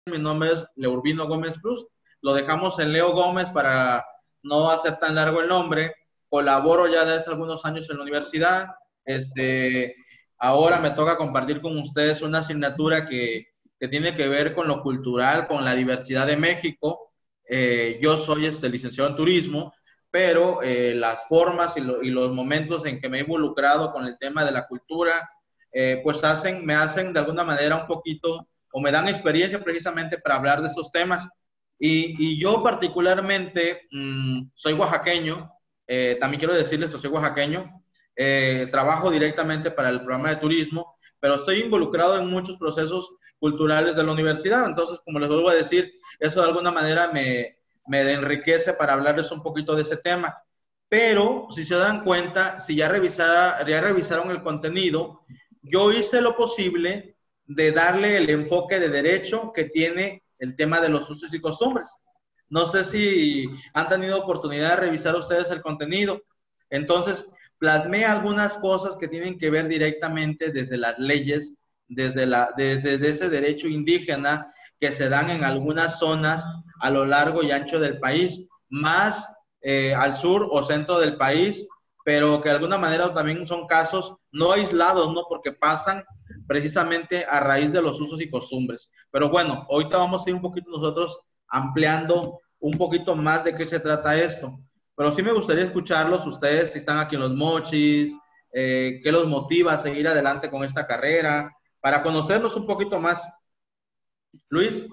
mi nombre es Leurbino Gómez Cruz. Lo dejamos en Leo Gómez para no hacer tan largo el nombre. Colaboro ya desde hace algunos años en la universidad. Ahora me toca compartir con ustedes una asignatura que tiene que ver con lo cultural, con la diversidad de México. Yo soy licenciado en turismo, pero las formas y los momentos en que me he involucrado con el tema de la cultura, pues me hacen de alguna manera un poquito, o me dan experiencia precisamente para hablar de esos temas. Y yo particularmente soy oaxaqueño, también quiero decirles que soy oaxaqueño, trabajo directamente para el programa de turismo, pero estoy involucrado en muchos procesos culturales de la universidad. Entonces, como les vuelvo a decir, eso de alguna manera me enriquece para hablarles un poquito de ese tema. Pero, si se dan cuenta, si ya revisaron el contenido, yo hice lo posible de darle el enfoque de derecho que tiene el tema de los usos y costumbres. No sé si han tenido oportunidad de revisar ustedes el contenido. Entonces, plasmé algunas cosas que tienen que ver directamente desde las leyes, desde ese derecho indígena que se dan en algunas zonas a lo largo y ancho del país, más al sur o centro del país, pero que de alguna manera también son casos no aislados, ¿no? Porque pasan precisamente a raíz de los usos y costumbres. Pero bueno, ahorita vamos a ir un poquito nosotros ampliando un poquito más de qué se trata esto. Pero sí me gustaría escucharlos ustedes, si están aquí en Los Mochis, qué los motiva a seguir adelante con esta carrera, para conocerlos un poquito más. Luis.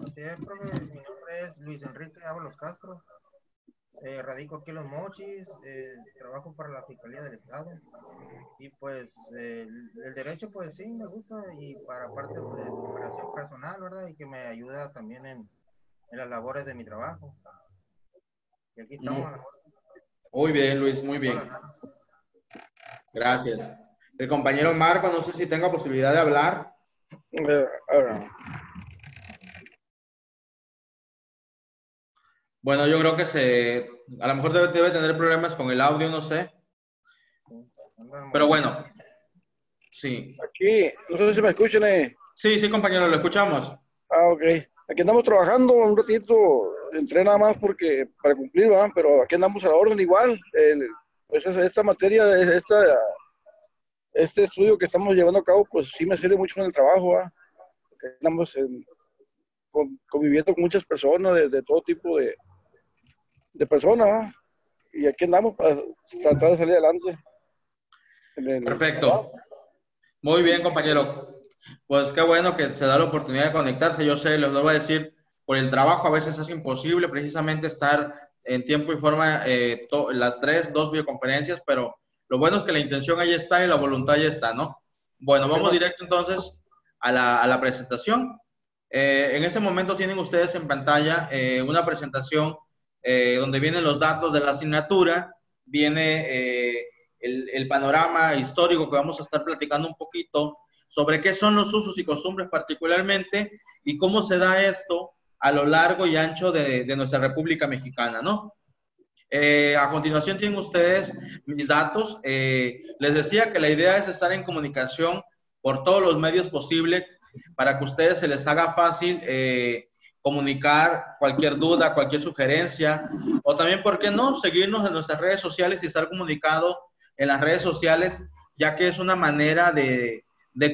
Así es, profe. Mi nombre es Luis Enrique Ábalos Castro. Radico aquí en Los Mochis, trabajo para la Fiscalía del Estado. Y pues el derecho pues sí me gusta, y para parte pues, de superación personal, ¿verdad? Y que me ayuda también en las labores de mi trabajo. Y aquí estamos a la hora. Muy bien, Luis, muy bien. Gracias. El compañero Marco, no sé si tenga posibilidad de hablar. Bueno, yo creo que a lo mejor debe tener problemas con el audio, no sé. Pero bueno, sí. Aquí, no sé si me escuchan. Sí, compañero, lo escuchamos. Ok. Aquí andamos trabajando un ratito, entré nada más porque para cumplir, ¿verdad? Pero aquí andamos a la orden igual. Pues esta materia, este estudio que estamos llevando a cabo, pues sí me sirve mucho en el trabajo, ¿verdad? Porque andamos conviviendo con muchas personas de todo tipo de personas, ¿verdad? Y aquí andamos para tratar de salir adelante. Perfecto. Muy bien, compañero. Pues qué bueno que se da la oportunidad de conectarse. Yo sé, les lo voy a decir, por el trabajo a veces es imposible precisamente estar en tiempo y forma las dos videoconferencias, pero lo bueno es que la intención ahí está y la voluntad ya está, ¿no? Bueno, vamos directo entonces a la presentación. En este momento tienen ustedes en pantalla una presentación donde vienen los datos de la asignatura, viene el panorama histórico que vamos a estar platicando un poquito sobre qué son los usos y costumbres particularmente y cómo se da esto a lo largo y ancho de nuestra República Mexicana, ¿no? A continuación tienen ustedes mis datos. Les decía que la idea es estar en comunicación por todos los medios posibles para que a ustedes se les haga fácil comunicar cualquier duda, cualquier sugerencia, o también, ¿por qué no?, seguirnos en nuestras redes sociales y estar comunicado en las redes sociales, ya que es una manera de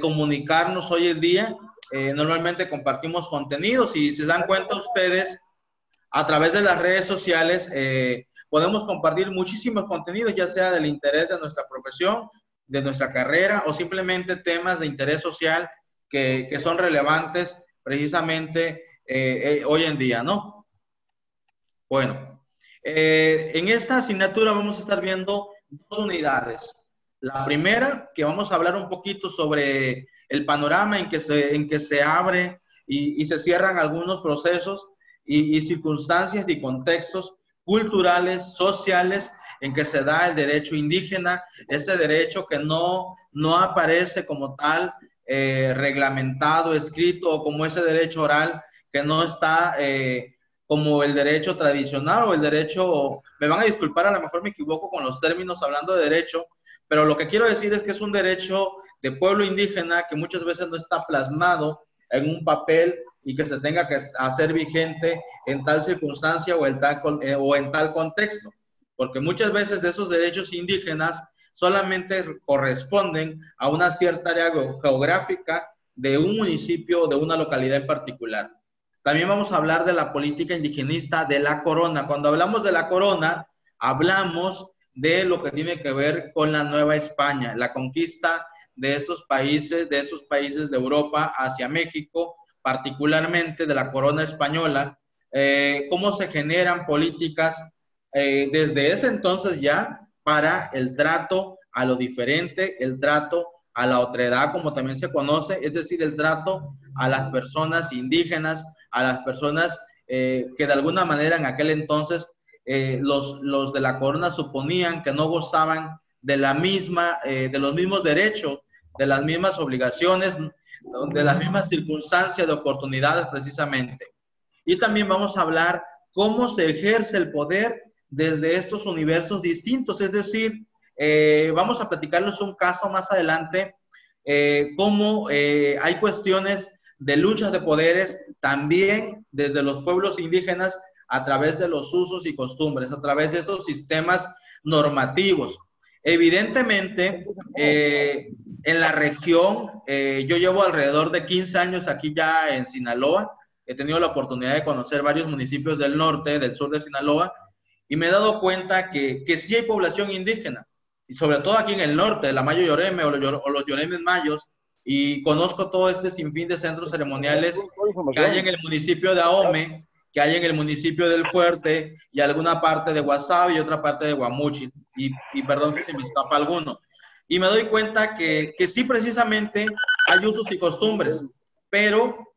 comunicarnos hoy en día. Normalmente compartimos contenidos y si se dan cuenta ustedes, a través de las redes sociales podemos compartir muchísimos contenidos, ya sea del interés de nuestra profesión, de nuestra carrera o simplemente temas de interés social que son relevantes precisamente hoy en día, ¿no? Bueno, en esta asignatura vamos a estar viendo dos unidades. La primera, que vamos a hablar un poquito sobre el panorama en que se abre y se cierran algunos procesos y circunstancias y contextos culturales, sociales, en que se da el derecho indígena, ese derecho que no aparece como tal reglamentado, escrito, o como ese derecho oral que no está como el derecho tradicional o el derecho, me van a disculpar, a lo mejor me equivoco con los términos hablando de derecho, pero lo que quiero decir es que es un derecho de pueblo indígena que muchas veces no está plasmado en un papel y que se tenga que hacer vigente en tal circunstancia o en tal contexto, porque muchas veces esos derechos indígenas solamente corresponden a una cierta área geográfica de un municipio o de una localidad en particular. También vamos a hablar de la política indigenista de la corona. Cuando hablamos de la corona, hablamos de lo que tiene que ver con la Nueva España, la conquista de esos países de Europa hacia México, particularmente de la corona española, cómo se generan políticas desde ese entonces ya para el trato a lo diferente, el trato a la otredad, como también se conoce, es decir, el trato a las personas indígenas, a las personas que de alguna manera en aquel entonces los de la corona suponían que no gozaban de la misma, de los mismos derechos, de las mismas obligaciones, de las mismas circunstancias de oportunidades precisamente. Y también vamos a hablar cómo se ejerce el poder desde estos universos distintos, es decir, vamos a platicarles un caso más adelante, cómo hay cuestiones de luchas de poderes también desde los pueblos indígenas a través de los usos y costumbres, a través de esos sistemas normativos. Evidentemente, en la región, yo llevo alrededor de 15 años aquí ya en Sinaloa, he tenido la oportunidad de conocer varios municipios del norte, del sur de Sinaloa, y me he dado cuenta que sí hay población indígena, y sobre todo aquí en el norte, la Mayo Yoreme o los Yoremes Mayos, y conozco todo este sinfín de centros ceremoniales que hay en el municipio de Ahome, que hay en el municipio del Fuerte, y alguna parte de Guasave y otra parte de Guamuchil, y perdón si se me escapa alguno. Y me doy cuenta que sí precisamente hay usos y costumbres, pero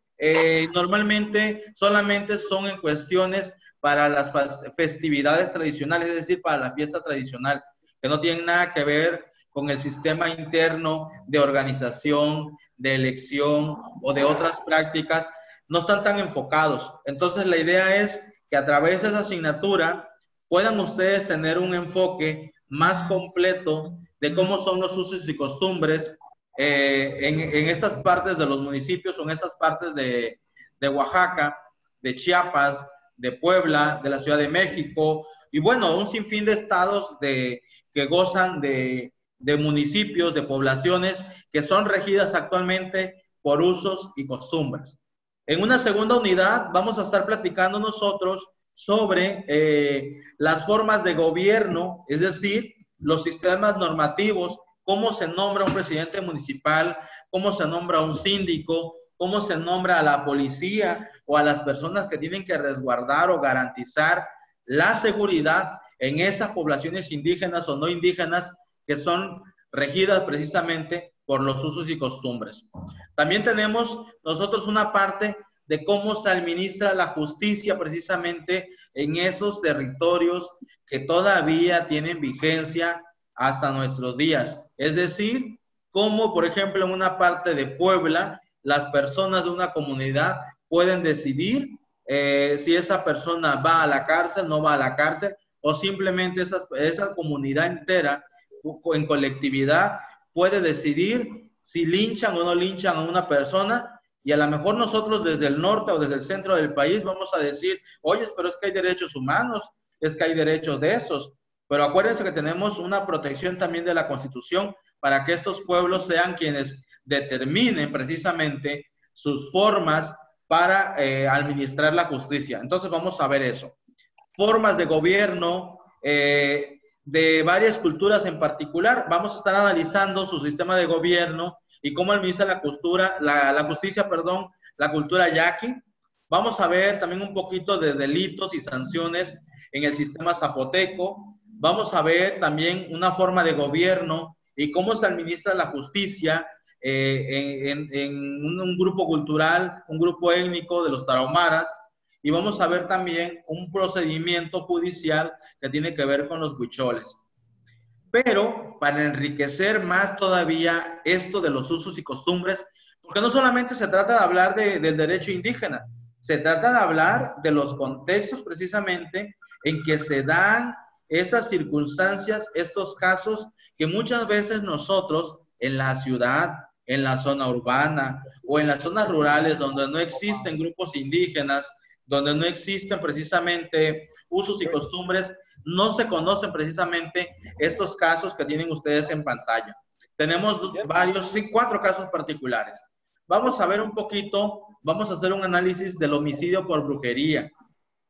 normalmente solamente son en cuestiones para las festividades tradicionales, es decir, para la fiesta tradicional, que no tienen nada que ver con el sistema interno de organización, de elección o de otras prácticas, no están tan enfocados. Entonces la idea es que a través de esa asignatura puedan ustedes tener un enfoque más completo de cómo son los usos y costumbres en estas partes de los municipios o en esas partes de Oaxaca, de Chiapas, de Puebla, de la Ciudad de México, y bueno, un sinfín de estados que gozan de municipios, de poblaciones que son regidas actualmente por usos y costumbres. En una segunda unidad vamos a estar platicando nosotros sobre las formas de gobierno, es decir, los sistemas normativos, cómo se nombra un presidente municipal, cómo se nombra un síndico, cómo se nombra a la policía o a las personas que tienen que resguardar o garantizar la seguridad en esas poblaciones indígenas o no indígenas que son regidas precisamente por los usos y costumbres. También tenemos nosotros una parte de cómo se administra la justicia precisamente en esos territorios que todavía tienen vigencia hasta nuestros días. Es decir, cómo, por ejemplo, en una parte de Puebla, las personas de una comunidad pueden decidir si esa persona va a la cárcel, no va a la cárcel, o simplemente esa comunidad entera en colectividad puede decidir si linchan o no linchan a una persona, y a lo mejor nosotros desde el norte o desde el centro del país vamos a decir, oye, pero es que hay derechos humanos, es que hay derechos de estos, pero acuérdense que tenemos una protección también de la Constitución para que estos pueblos sean quienes determinen precisamente sus formas para administrar la justicia. Entonces vamos a ver eso. Formas de gobierno de varias culturas en particular. Vamos a estar analizando su sistema de gobierno y cómo administra la justicia, la cultura yaqui. Vamos a ver también un poquito de delitos y sanciones en el sistema zapoteco. Vamos a ver también una forma de gobierno y cómo se administra la justicia en un grupo cultural, un grupo étnico de los tarahumaras. Y vamos a ver también un procedimiento judicial que tiene que ver con los huicholes. Pero para enriquecer más todavía esto de los usos y costumbres, porque no solamente se trata de hablar del derecho indígena, se trata de hablar de los contextos precisamente en que se dan esas circunstancias, estos casos que muchas veces nosotros en la ciudad, en la zona urbana o en las zonas rurales donde no existen grupos indígenas, donde no existen precisamente usos y costumbres, no se conocen precisamente estos casos que tienen ustedes en pantalla. Tenemos varios, sí, 4 casos particulares. Vamos a ver un poquito, vamos a hacer un análisis del homicidio por brujería.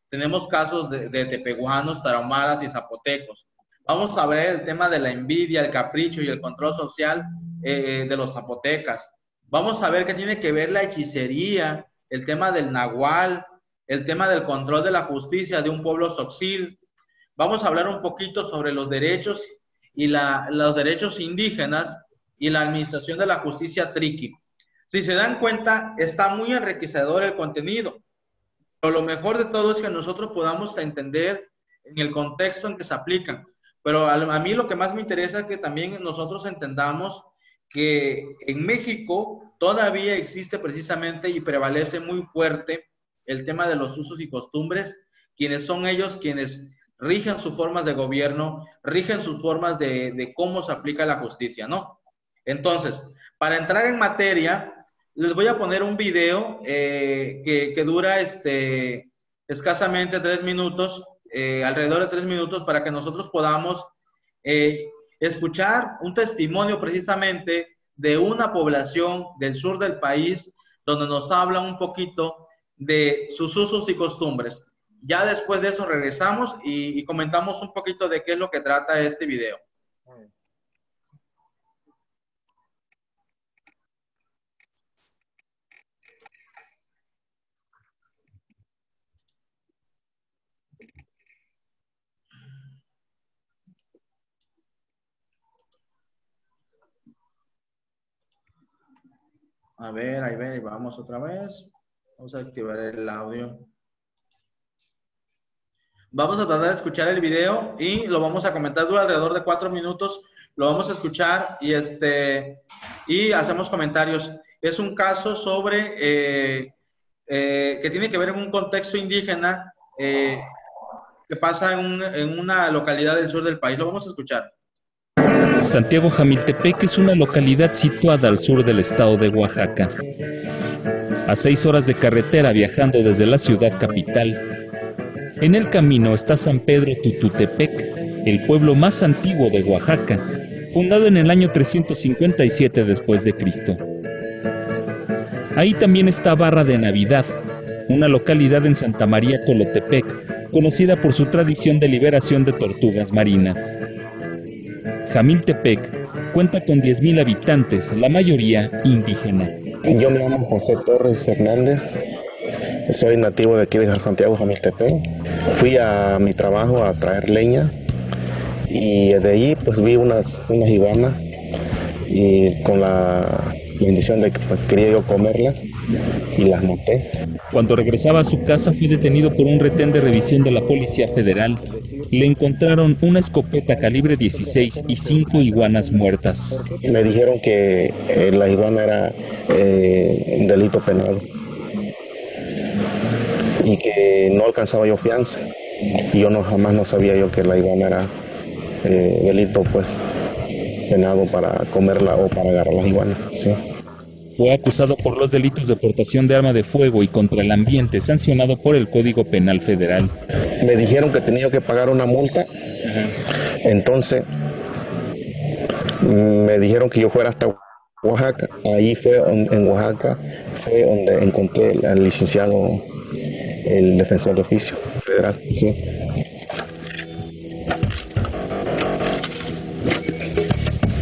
Tenemos casos de tepehuanos, tarahumaras y zapotecos. Vamos a ver el tema de la envidia, el capricho y el control social de los zapotecas. Vamos a ver qué tiene que ver la hechicería, el tema del nahual, el tema del control de la justicia de un pueblo xoxil. Vamos a hablar un poquito sobre los derechos y los derechos indígenas y la administración de la justicia triqui. Si se dan cuenta, está muy enriquecedor el contenido. Pero lo mejor de todo es que nosotros podamos entender en el contexto en que se aplican. Pero a mí lo que más me interesa es que también nosotros entendamos que en México todavía existe precisamente y prevalece muy fuerte el tema de los usos y costumbres, quienes son ellos quienes rigen sus formas de gobierno, rigen sus formas de cómo se aplica la justicia, ¿no? Entonces, para entrar en materia, les voy a poner un video que dura escasamente 3 minutos, alrededor de 3 minutos, para que nosotros podamos escuchar un testimonio precisamente de una población del sur del país, donde nos habla un poquito de sus usos y costumbres. Ya después de eso regresamos y comentamos un poquito de qué es lo que trata este video. A ver, ahí vamos otra vez. Vamos a activar el audio. Vamos a tratar de escuchar el video y lo vamos a comentar. Dura alrededor de 4 minutos. Lo vamos a escuchar y hacemos comentarios. Es un caso sobre que tiene que ver en un contexto indígena que pasa en una localidad del sur del país. Lo vamos a escuchar. Santiago Jamiltepec es una localidad situada al sur del estado de Oaxaca. A 6 horas de carretera viajando desde la ciudad capital. En el camino está San Pedro Tututepec, el pueblo más antiguo de Oaxaca, fundado en el año 357 después de Cristo. Ahí también está Barra de Navidad, una localidad en Santa María Colotepec, conocida por su tradición de liberación de tortugas marinas. Jamiltepec cuenta con 10,000 habitantes, la mayoría indígena. Yo me llamo José Torres Hernández, soy nativo de aquí de Santiago Jamiltepec. Fui a mi trabajo a traer leña y de ahí pues vi unas iguanas y con la bendición de que pues, quería yo comerlas y las maté. Cuando regresaba a su casa fue detenido por un retén de revisión de la Policía Federal. Le encontraron una escopeta calibre 16 y 5 iguanas muertas. Me dijeron que la iguana era un delito penado y que no alcanzaba yo fianza. Y yo jamás no sabía yo que la iguana era delito pues penado para comerla o para agarrar las iguanas. Sí. Fue acusado por los delitos de portación de arma de fuego y contra el ambiente, sancionado por el Código Penal Federal. Me dijeron que tenía que pagar una multa. Entonces me dijeron que yo fuera hasta Oaxaca. Ahí fue en Oaxaca fue donde encontré al licenciado, el defensor de oficio federal. Sí.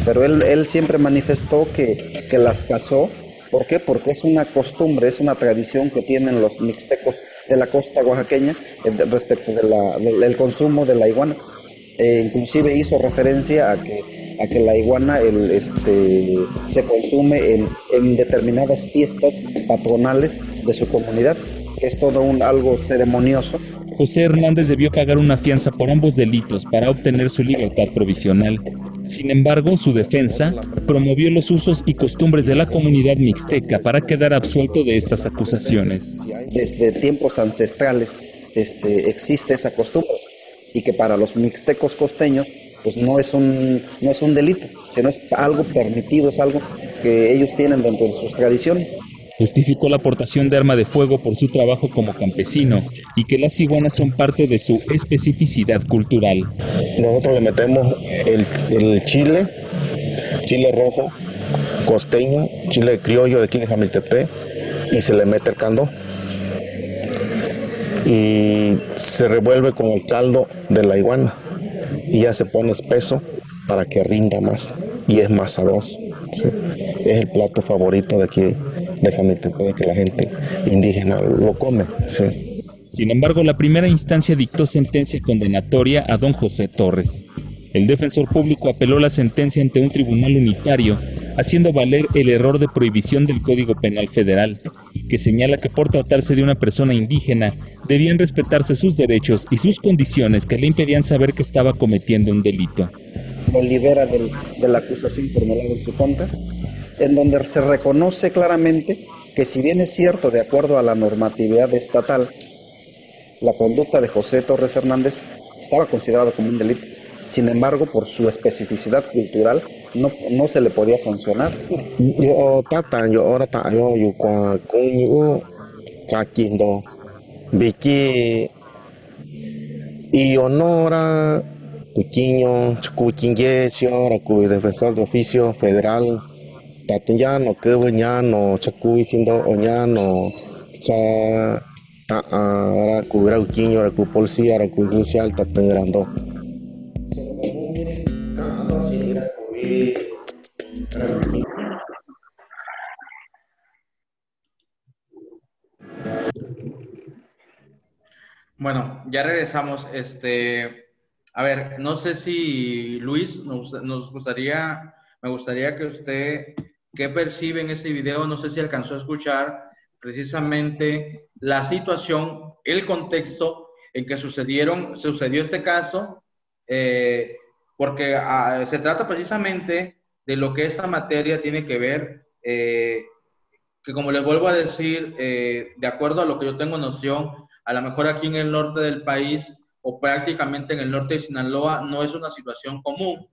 Pero él siempre manifestó que las cazó. ¿Por qué? Porque es una costumbre, es una tradición que tienen los mixtecos de la costa oaxaqueña respecto del consumo de la iguana. Inclusive hizo referencia a que la iguana se consume en determinadas fiestas patronales de su comunidad, que es todo algo ceremonioso. José Hernández debió pagar una fianza por ambos delitos para obtener su libertad provisional. Sin embargo, su defensa promovió los usos y costumbres de la comunidad mixteca para quedar absuelto de estas acusaciones. Desde tiempos ancestrales existe esa costumbre y que para los mixtecos costeños pues no es un delito, sino es algo permitido, es algo que ellos tienen dentro de sus tradiciones. Justificó la aportación de arma de fuego por su trabajo como campesino y que las iguanas son parte de su especificidad cultural. Nosotros le metemos el chile rojo, costeño, chile criollo de aquí de Jamiltepec, y se le mete el candó. Y se revuelve con el caldo de la iguana y ya se pone espeso para que rinda más y es más sabroso. ¿Sí? Es el plato favorito de aquí de Jamiltepec, que la gente indígena lo come. ¿Sí? Sin embargo, la primera instancia dictó sentencia condenatoria a don José Torres. El defensor público apeló la sentencia ante un tribunal unitario, haciendo valer el error de prohibición del Código Penal Federal, que señala que por tratarse de una persona indígena, debían respetarse sus derechos y sus condiciones que le impedían saber que estaba cometiendo un delito. Lo libera de la acusación formulada en su contra, en donde se reconoce claramente que, si bien es cierto, de acuerdo a la normatividad estatal, la conducta de José Torres Hernández estaba considerada como un delito. Sin embargo, por su especificidad cultural, no se le podía sancionar. Yo Vicky y honora Cuquiño, Chucuchinguecio, Racuy, defensor de oficio federal, Tatuñano, Quebuñano, Chacuy, Sindo, Oñano, Cha, Racuy, Rauquiño, Racuy, Policía, Racuy, Judicial, Tatungrando. Bueno, ya regresamos. A ver, no sé si Luis me gustaría que usted, ¿qué percibe en ese video? No sé si alcanzó a escuchar precisamente la situación, el contexto en que sucedió este caso, porque se trata precisamente de lo que esta materia tiene que ver, que como les vuelvo a decir, de acuerdo a lo que yo tengo noción, a lo mejor aquí en el norte del país o prácticamente en el norte de Sinaloa no es una situación común,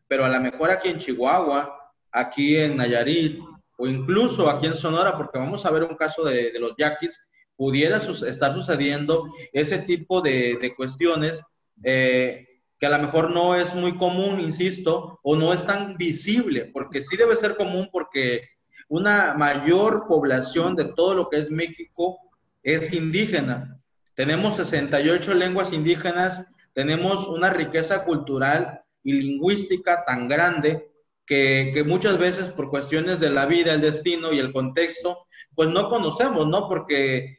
pero a lo mejor aquí en Chihuahua, aquí en Nayarit o incluso aquí en Sonora, porque vamos a ver un caso de los yaquis, pudiera estar sucediendo ese tipo de cuestiones que a lo mejor no es muy común, insisto, o no es tan visible, porque sí debe ser común porque una mayor población de todo lo que es México es indígena. Tenemos 68 lenguas indígenas, tenemos una riqueza cultural y lingüística tan grande que muchas veces por cuestiones de la vida, el destino y el contexto, pues no conocemos, ¿no? Porque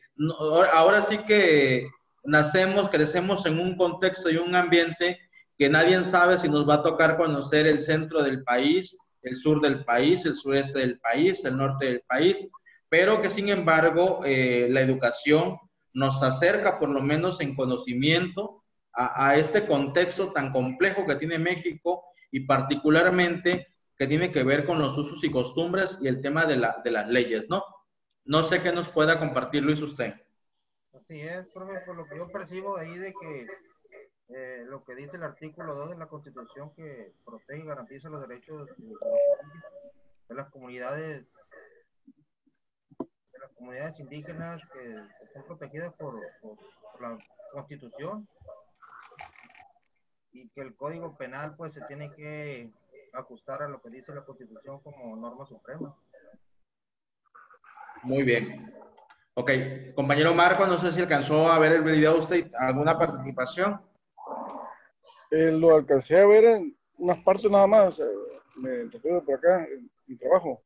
ahora sí que nacemos, crecemos en un contexto y un ambiente que nadie sabe si nos va a tocar conocer el centro del país, el sur del país, el sureste del país, el norte del país, pero que sin embargo la educación nos acerca por lo menos en conocimiento a este contexto tan complejo que tiene México y particularmente que tiene que ver con los usos y costumbres y el tema de las leyes, ¿no? No sé qué nos pueda compartir, Luis, usted. Así es, profe, por lo que yo percibo ahí de que lo que dice el artículo 2 de la Constitución, que protege y garantiza los derechos de las comunidades indígenas que están protegidas por la Constitución, y que el Código Penal pues se tiene que ajustar a lo que dice la Constitución como norma suprema. Muy bien. Ok, compañero Marco, no sé si alcanzó a ver el video usted, ¿alguna participación? Lo alcancé a ver en unas partes nada más, me refiero por acá, en mi trabajo.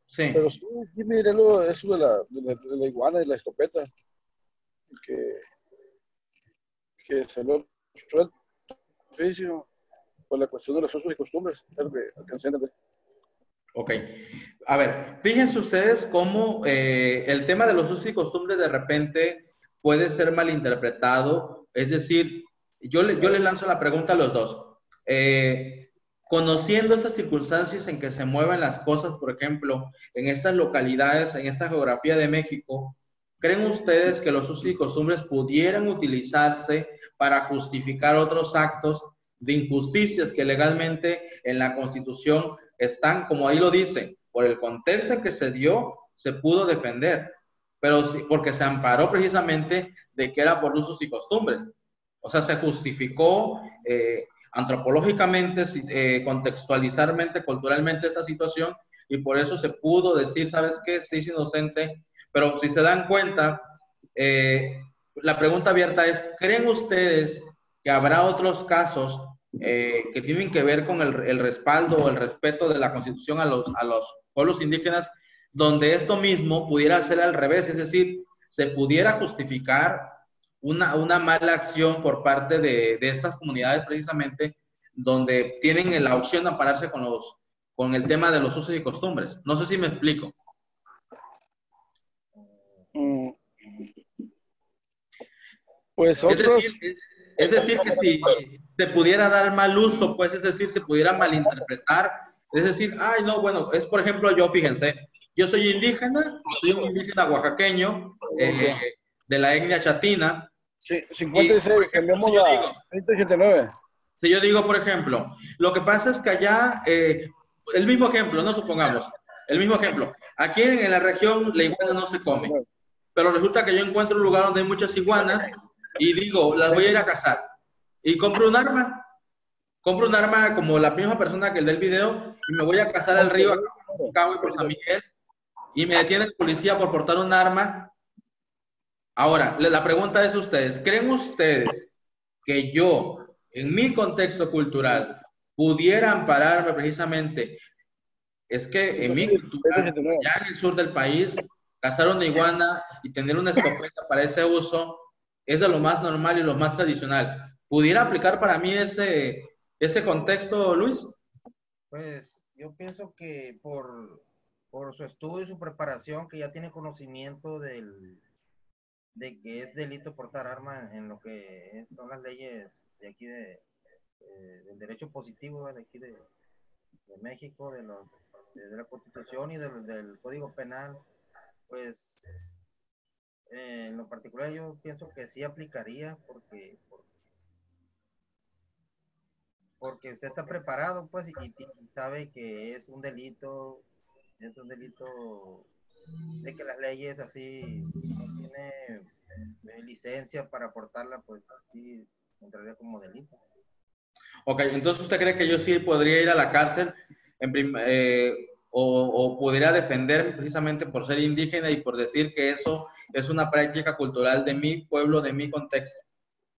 Sí. Pero sí miré eso de la iguana y la escopeta, que salió el oficio por la cuestión de los usos y costumbres, es lo que alcancé a ver. Ok. A ver, fíjense ustedes cómo el tema de los usos y costumbres de repente puede ser malinterpretado. Es decir, yo le lanzo la pregunta a los dos. Conociendo esas circunstancias en que se mueven las cosas, por ejemplo, en estas localidades, en esta geografía de México, ¿creen ustedes que los usos y costumbres pudieran utilizarse para justificar otros actos de injusticias que legalmente en la Constitución están, como ahí lo dice, por el contexto en que se dio, se pudo defender, pero sí, porque se amparó precisamente de que era por usos y costumbres. O sea, se justificó antropológicamente, contextualizarmente, culturalmente esa situación, y por eso se pudo decir, ¿sabes qué? Sí es inocente, pero si se dan cuenta, la pregunta abierta es, ¿creen ustedes que habrá otros casos que tienen que ver con el respaldo o el respeto de la Constitución a los pueblos indígenas, donde esto mismo pudiera ser al revés, es decir, se pudiera justificar una mala acción por parte de estas comunidades precisamente, donde tienen la opción de ampararse con el tema de los usos y costumbres? No sé si me explico. Pues otros... Es decir, que si se pudiera dar mal uso, pues es decir, se pudiera malinterpretar, es decir, ay, no, bueno, es por ejemplo yo, fíjense, yo soy un indígena oaxaqueño, de la etnia chatina. Sí, 56, cambiamos la 189. Si yo digo, por ejemplo, lo que pasa es que allá, el mismo ejemplo, no supongamos, el mismo ejemplo, aquí en la región la iguana no se come, pero resulta que yo encuentro un lugar donde hay muchas iguanas y digo, las voy a ir a cazar, y compro un arma como la misma persona que el del video, y me voy a cazar al río, acá por Cabo y por San Miguel, y me detiene el policía por portar un arma. Ahora, la pregunta es ustedes, ¿creen ustedes que yo, en mi contexto cultural, pudiera ampararme precisamente? Es que en mi cultura, ya en el sur del país, cazar una iguana y tener una escopeta para ese uso es de lo más normal y lo más tradicional. ¿Pudiera aplicar para mí ese contexto, Luis? Pues yo pienso que por su estudio y su preparación, que ya tiene conocimiento de que es delito portar arma en lo que son las leyes de aquí del derecho positivo de aquí de México, de la Constitución y del Código Penal, pues en lo particular yo pienso que sí aplicaría porque usted está preparado, pues, y sabe que es un delito de que las leyes así no tiene licencia para portarla, pues sí entraría como delito. Ok, entonces ¿usted cree que yo sí podría ir a la cárcel o podría defenderme precisamente por ser indígena y por decir que eso es una práctica cultural de mi pueblo, de mi contexto?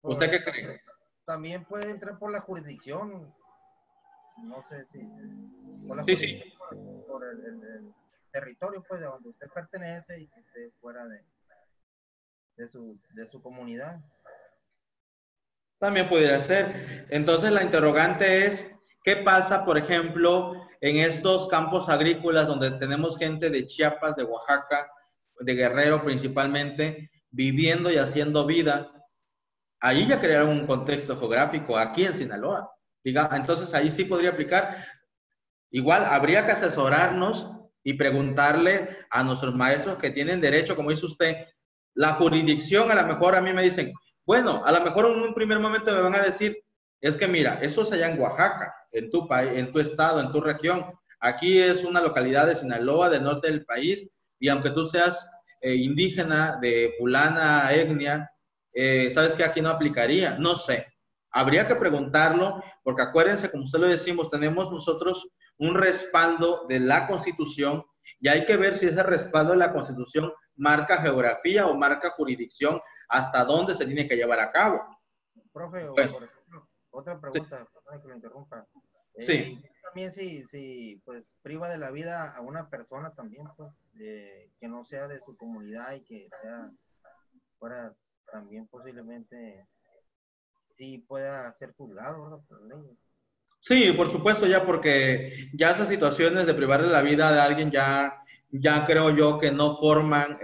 ¿Usted qué cree? También puede entrar por la jurisdicción, no sé si por la sí. por el territorio, pues, de donde usted pertenece y que esté fuera de su comunidad. También pudiera ser. Entonces la interrogante es, ¿qué pasa, por ejemplo, en estos campos agrícolas donde tenemos gente de Chiapas, de Oaxaca, de Guerrero principalmente, viviendo y haciendo vida? Ahí ya crearon un contexto geográfico, aquí en Sinaloa. Entonces ahí sí podría aplicar. Igual habría que asesorarnos y preguntarle a nuestros maestros que tienen derecho, como dice usted, la jurisdicción. A lo mejor a mí me dicen, bueno, a lo mejor en un primer momento me van a decir, es que mira, eso es allá en Oaxaca, en tu país, en tu estado, en tu región. Aquí es una localidad de Sinaloa, del norte del país, y aunque tú seas indígena de fulana etnia, sabes que aquí no aplicaría. No sé, habría que preguntarlo, porque acuérdense, como usted lo decimos, tenemos nosotros un respaldo de la Constitución, y hay que ver si ese respaldo de la Constitución marca geografía o marca jurisdicción, hasta dónde se tiene que llevar a cabo. Profe, bueno, por ejemplo, otra pregunta, perdón que lo interrumpa. Sí. También si pues priva de la vida a una persona también, pues, que no sea de su comunidad y que fuera también posiblemente sí pueda ser juzgado, ¿verdad? Por ley. Sí, por supuesto, ya porque ya esas situaciones de privar de la vida de alguien ya creo yo que no forman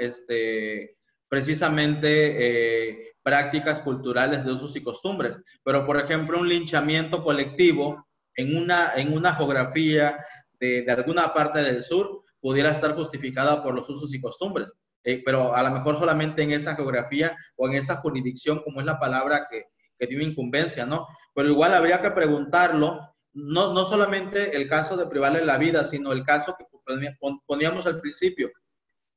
precisamente prácticas culturales de usos y costumbres. Pero, por ejemplo, un linchamiento colectivo en una geografía de alguna parte del sur pudiera estar justificada por los usos y costumbres. Pero a lo mejor solamente en esa geografía o en esa jurisdicción, como es la palabra que tiene incumbencia, ¿no? Pero igual habría que preguntarlo, no solamente el caso de privarle la vida, sino el caso que poníamos al principio.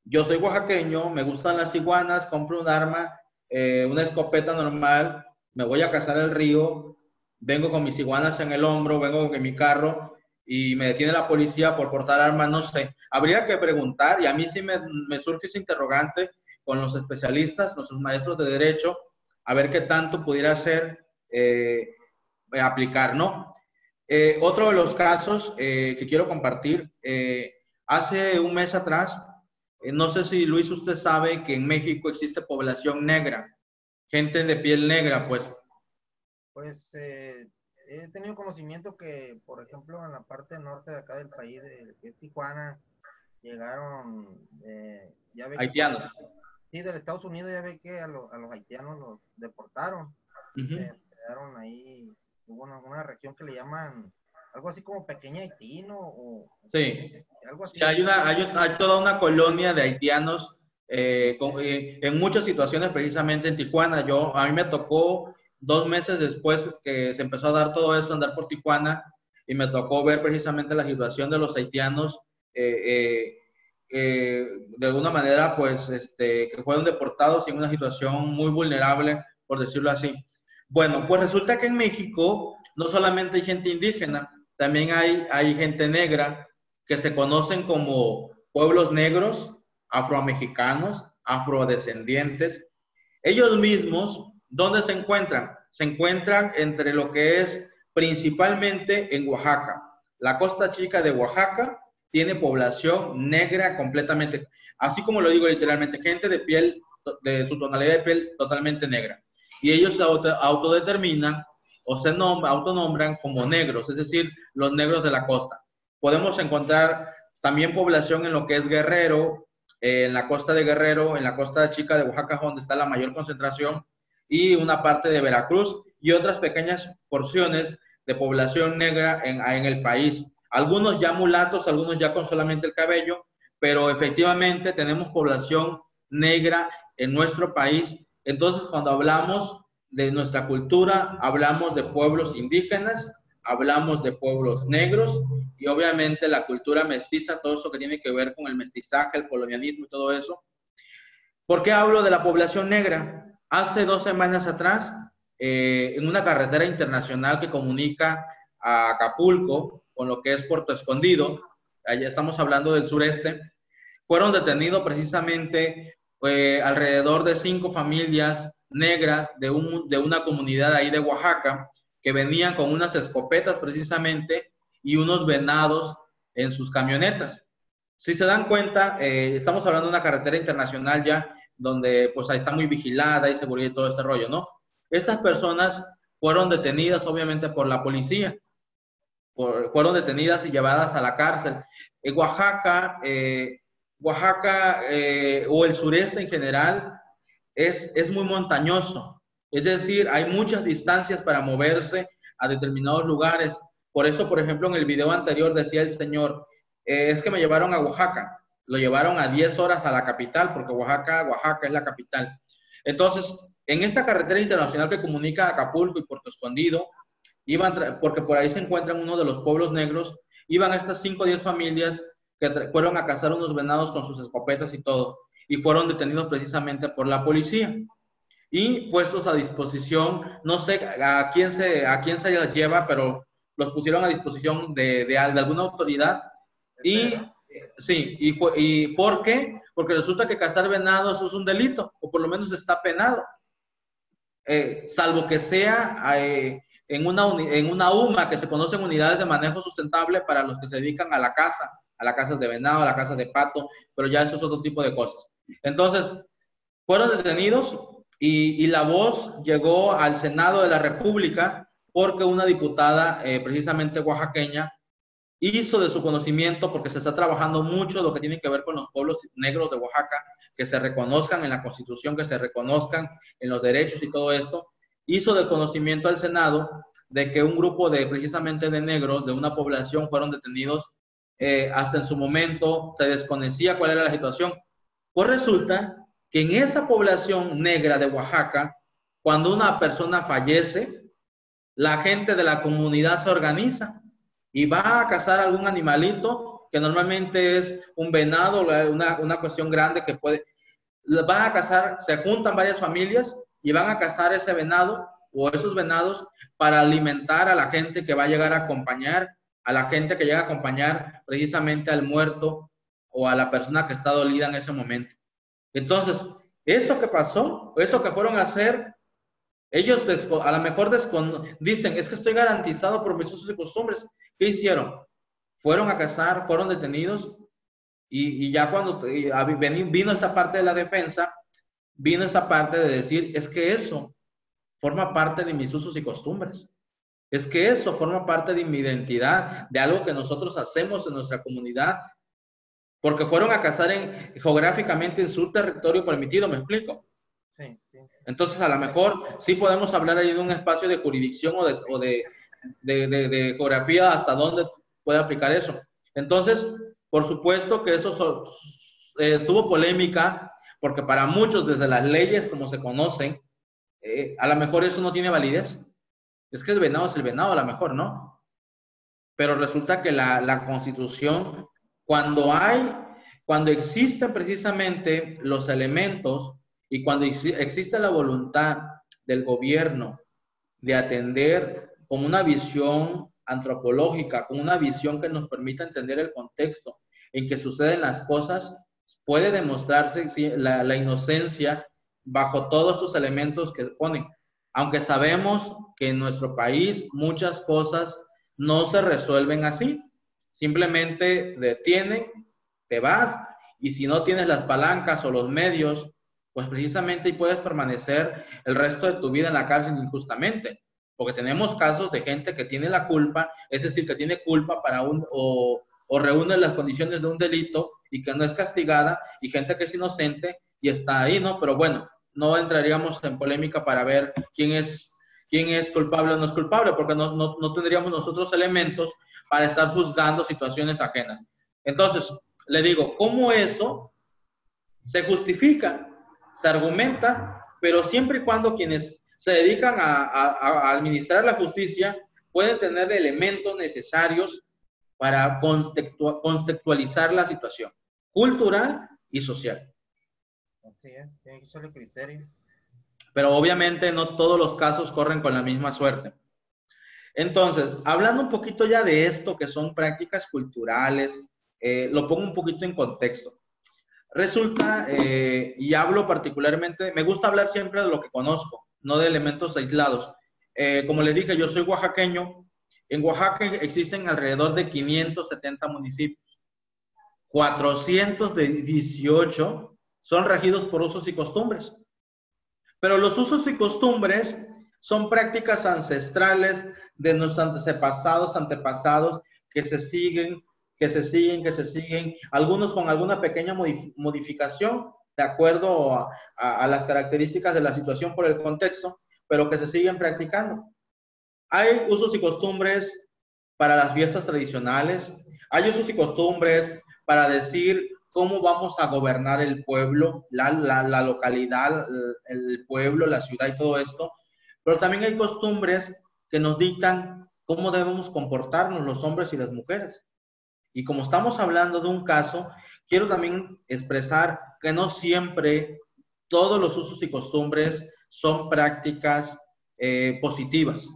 Yo soy oaxaqueño, me gustan las iguanas, compro un arma, una escopeta normal, me voy a cazar el río, vengo con mis iguanas en el hombro, vengo en mi carro y me detiene la policía por portar armas, no sé. Habría que preguntar, y a mí sí me surge ese interrogante con los especialistas, nuestros maestros de derecho, a ver qué tanto pudiera ser aplicar, ¿no? Otro de los casos que quiero compartir, hace un mes atrás, no sé si Luis usted sabe que en México existe población negra, gente de piel negra, pues. Pues he tenido conocimiento que, por ejemplo, en la parte norte de acá del país, que es Tijuana, llegaron, ya ve haitianos. Sí, del Estados Unidos, ya ve que a los haitianos los deportaron. Quedaron ahí, hubo una región que le llaman algo así como Pequeña Haití, ¿no? Sí, algo así. Sí, hay toda una colonia de haitianos en muchas situaciones, precisamente en Tijuana. A mí me tocó 2 meses después que se empezó a dar todo esto, andar por Tijuana, y me tocó ver precisamente la situación de los haitianos, de alguna manera, pues, que fueron deportados en una situación muy vulnerable, por decirlo así. Bueno, pues resulta que en México no solamente hay gente indígena, también hay gente negra, que se conocen como pueblos negros, afromexicanos, afrodescendientes. Ellos mismos, ¿dónde se encuentran? Se encuentran entre lo que es principalmente en Oaxaca. La costa chica de Oaxaca tiene población negra completamente, así como lo digo literalmente, gente de piel, de su tonalidad de piel totalmente negra. Y ellos se autodeterminan o se autonombran como negros, es decir, los negros de la costa. Podemos encontrar también población en lo que es Guerrero, en la costa de Guerrero, en la costa chica de Oaxaca, donde está la mayor concentración, y una parte de Veracruz y otras pequeñas porciones de población negra en el país. Algunos ya mulatos, algunos ya con solamente el cabello, pero efectivamente tenemos población negra en nuestro país. Entonces, cuando hablamos de nuestra cultura, hablamos de pueblos indígenas, hablamos de pueblos negros y obviamente la cultura mestiza, todo eso que tiene que ver con el mestizaje, el colonialismo y todo eso. ¿Por qué hablo de la población negra? Hace 2 semanas atrás, en una carretera internacional que comunica a Acapulco con lo que es Puerto Escondido, allá estamos hablando del sureste, fueron detenidos precisamente alrededor de 5 familias negras de una comunidad ahí de Oaxaca, que venían con unas escopetas precisamente y unos venados en sus camionetas. Si se dan cuenta, estamos hablando de una carretera internacional ya, donde pues ahí está muy vigilada, hay seguridad y todo este rollo, ¿no? Estas personas fueron detenidas obviamente por la policía, fueron detenidas y llevadas a la cárcel. En Oaxaca, o el sureste en general es muy montañoso, es decir, hay muchas distancias para moverse a determinados lugares. Por eso, por ejemplo, en el video anterior decía el señor, es que me llevaron a Oaxaca, lo llevaron a 10 horas a la capital, porque Oaxaca es la capital. Entonces, en esta carretera internacional que comunica Acapulco y Puerto Escondido, porque por ahí se encuentran uno de los pueblos negros, iban estas 5 o 10 familias que fueron a cazar unos venados con sus escopetas y todo, y fueron detenidos precisamente por la policía y puestos a disposición, no sé a quién se les lleva, pero los pusieron a disposición de alguna autoridad. Y sí, y ¿por qué? Porque resulta que cazar venados es un delito, o por lo menos está penado, salvo que sea en una UMA, que se conocen unidades de manejo sustentable para los que se dedican a la caza, a las casas de venado, a la caza de pato, pero ya eso es otro tipo de cosas. Entonces, fueron detenidos y la voz llegó al Senado de la República porque una diputada, precisamente oaxaqueña, hizo de su conocimiento, porque se está trabajando mucho lo que tiene que ver con los pueblos negros de Oaxaca, que se reconozcan en la Constitución, que se reconozcan en los derechos y todo esto, hizo del conocimiento al Senado de que un grupo precisamente de negros de una población fueron detenidos. Hasta en su momento se desconocía cuál era la situación. Pues resulta que en esa población negra de Oaxaca, cuando una persona fallece, la gente de la comunidad se organiza y va a cazar algún animalito, que normalmente es un venado, una cuestión grande que puede, van a cazar, se juntan varias familias y van a cazar ese venado o esos venados para alimentar a la gente que va a llegar a acompañar, a la gente que llega a acompañar precisamente al muerto o a la persona que está dolida en ese momento. Entonces, eso que pasó, eso que fueron a hacer, ellos a lo mejor dicen, es que estoy garantizado por mis usos y costumbres. ¿Qué hicieron? Fueron a cazar, fueron detenidos y ya cuando vino esa parte de la defensa, vino esa parte de decir, es que eso forma parte de mis usos y costumbres. Es que eso forma parte de mi identidad, de algo que nosotros hacemos en nuestra comunidad, porque fueron a cazar geográficamente en su territorio permitido, ¿me explico? Sí, sí. Entonces, a lo mejor sí podemos hablar ahí de un espacio de jurisdicción o de geografía hasta dónde puede aplicar eso. Entonces, por supuesto que eso tuvo polémica, porque para muchos, desde las leyes como se conocen, a lo mejor eso no tiene validez. Es que el venado es el venado, a lo mejor, ¿no? Pero resulta que la Constitución, cuando existen precisamente los elementos y cuando existe la voluntad del gobierno de atender con una visión antropológica, con una visión que nos permita entender el contexto en que suceden las cosas, puede demostrarse la inocencia bajo todos estos elementos que ponen. Aunque sabemos que en nuestro país muchas cosas no se resuelven así. Simplemente detienen, te vas, y si no tienes las palancas o los medios, pues precisamente puedes permanecer el resto de tu vida en la cárcel injustamente. Porque tenemos casos de gente que tiene la culpa, es decir, que tiene culpa o reúne las condiciones de un delito y que no es castigada, y gente que es inocente y está ahí, ¿no? Pero bueno, no entraríamos en polémica para ver quién es culpable o no es culpable, porque no tendríamos nosotros elementos para estar juzgando situaciones ajenas. Entonces, le digo, ¿cómo eso se justifica? Se argumenta, pero siempre y cuando quienes se dedican a administrar la justicia pueden tener elementos necesarios para contextualizar la situación cultural y social. Así es, tiene que ser el criterio. Pero obviamente no todos los casos corren con la misma suerte. Entonces, hablando un poquito ya de esto, que son prácticas culturales, lo pongo un poquito en contexto. Resulta, y hablo particularmente, me gusta hablar siempre de lo que conozco, no de elementos aislados. Como les dije, yo soy oaxaqueño. En Oaxaca existen alrededor de 570 municipios. 418 son regidos por usos y costumbres. Pero los usos y costumbres son prácticas ancestrales de nuestros antepasados, que se siguen, algunos con alguna pequeña modificación de acuerdo a las características de la situación por el contexto, pero que se siguen practicando. Hay usos y costumbres para las fiestas tradicionales, hay usos y costumbres para decir cómo vamos a gobernar el pueblo, la localidad, el pueblo, la ciudad y todo esto, pero también hay costumbres que nos dictan cómo debemos comportarnos los hombres y las mujeres. Y como estamos hablando de un caso, quiero también expresar que no siempre todos los usos y costumbres son prácticas positivas.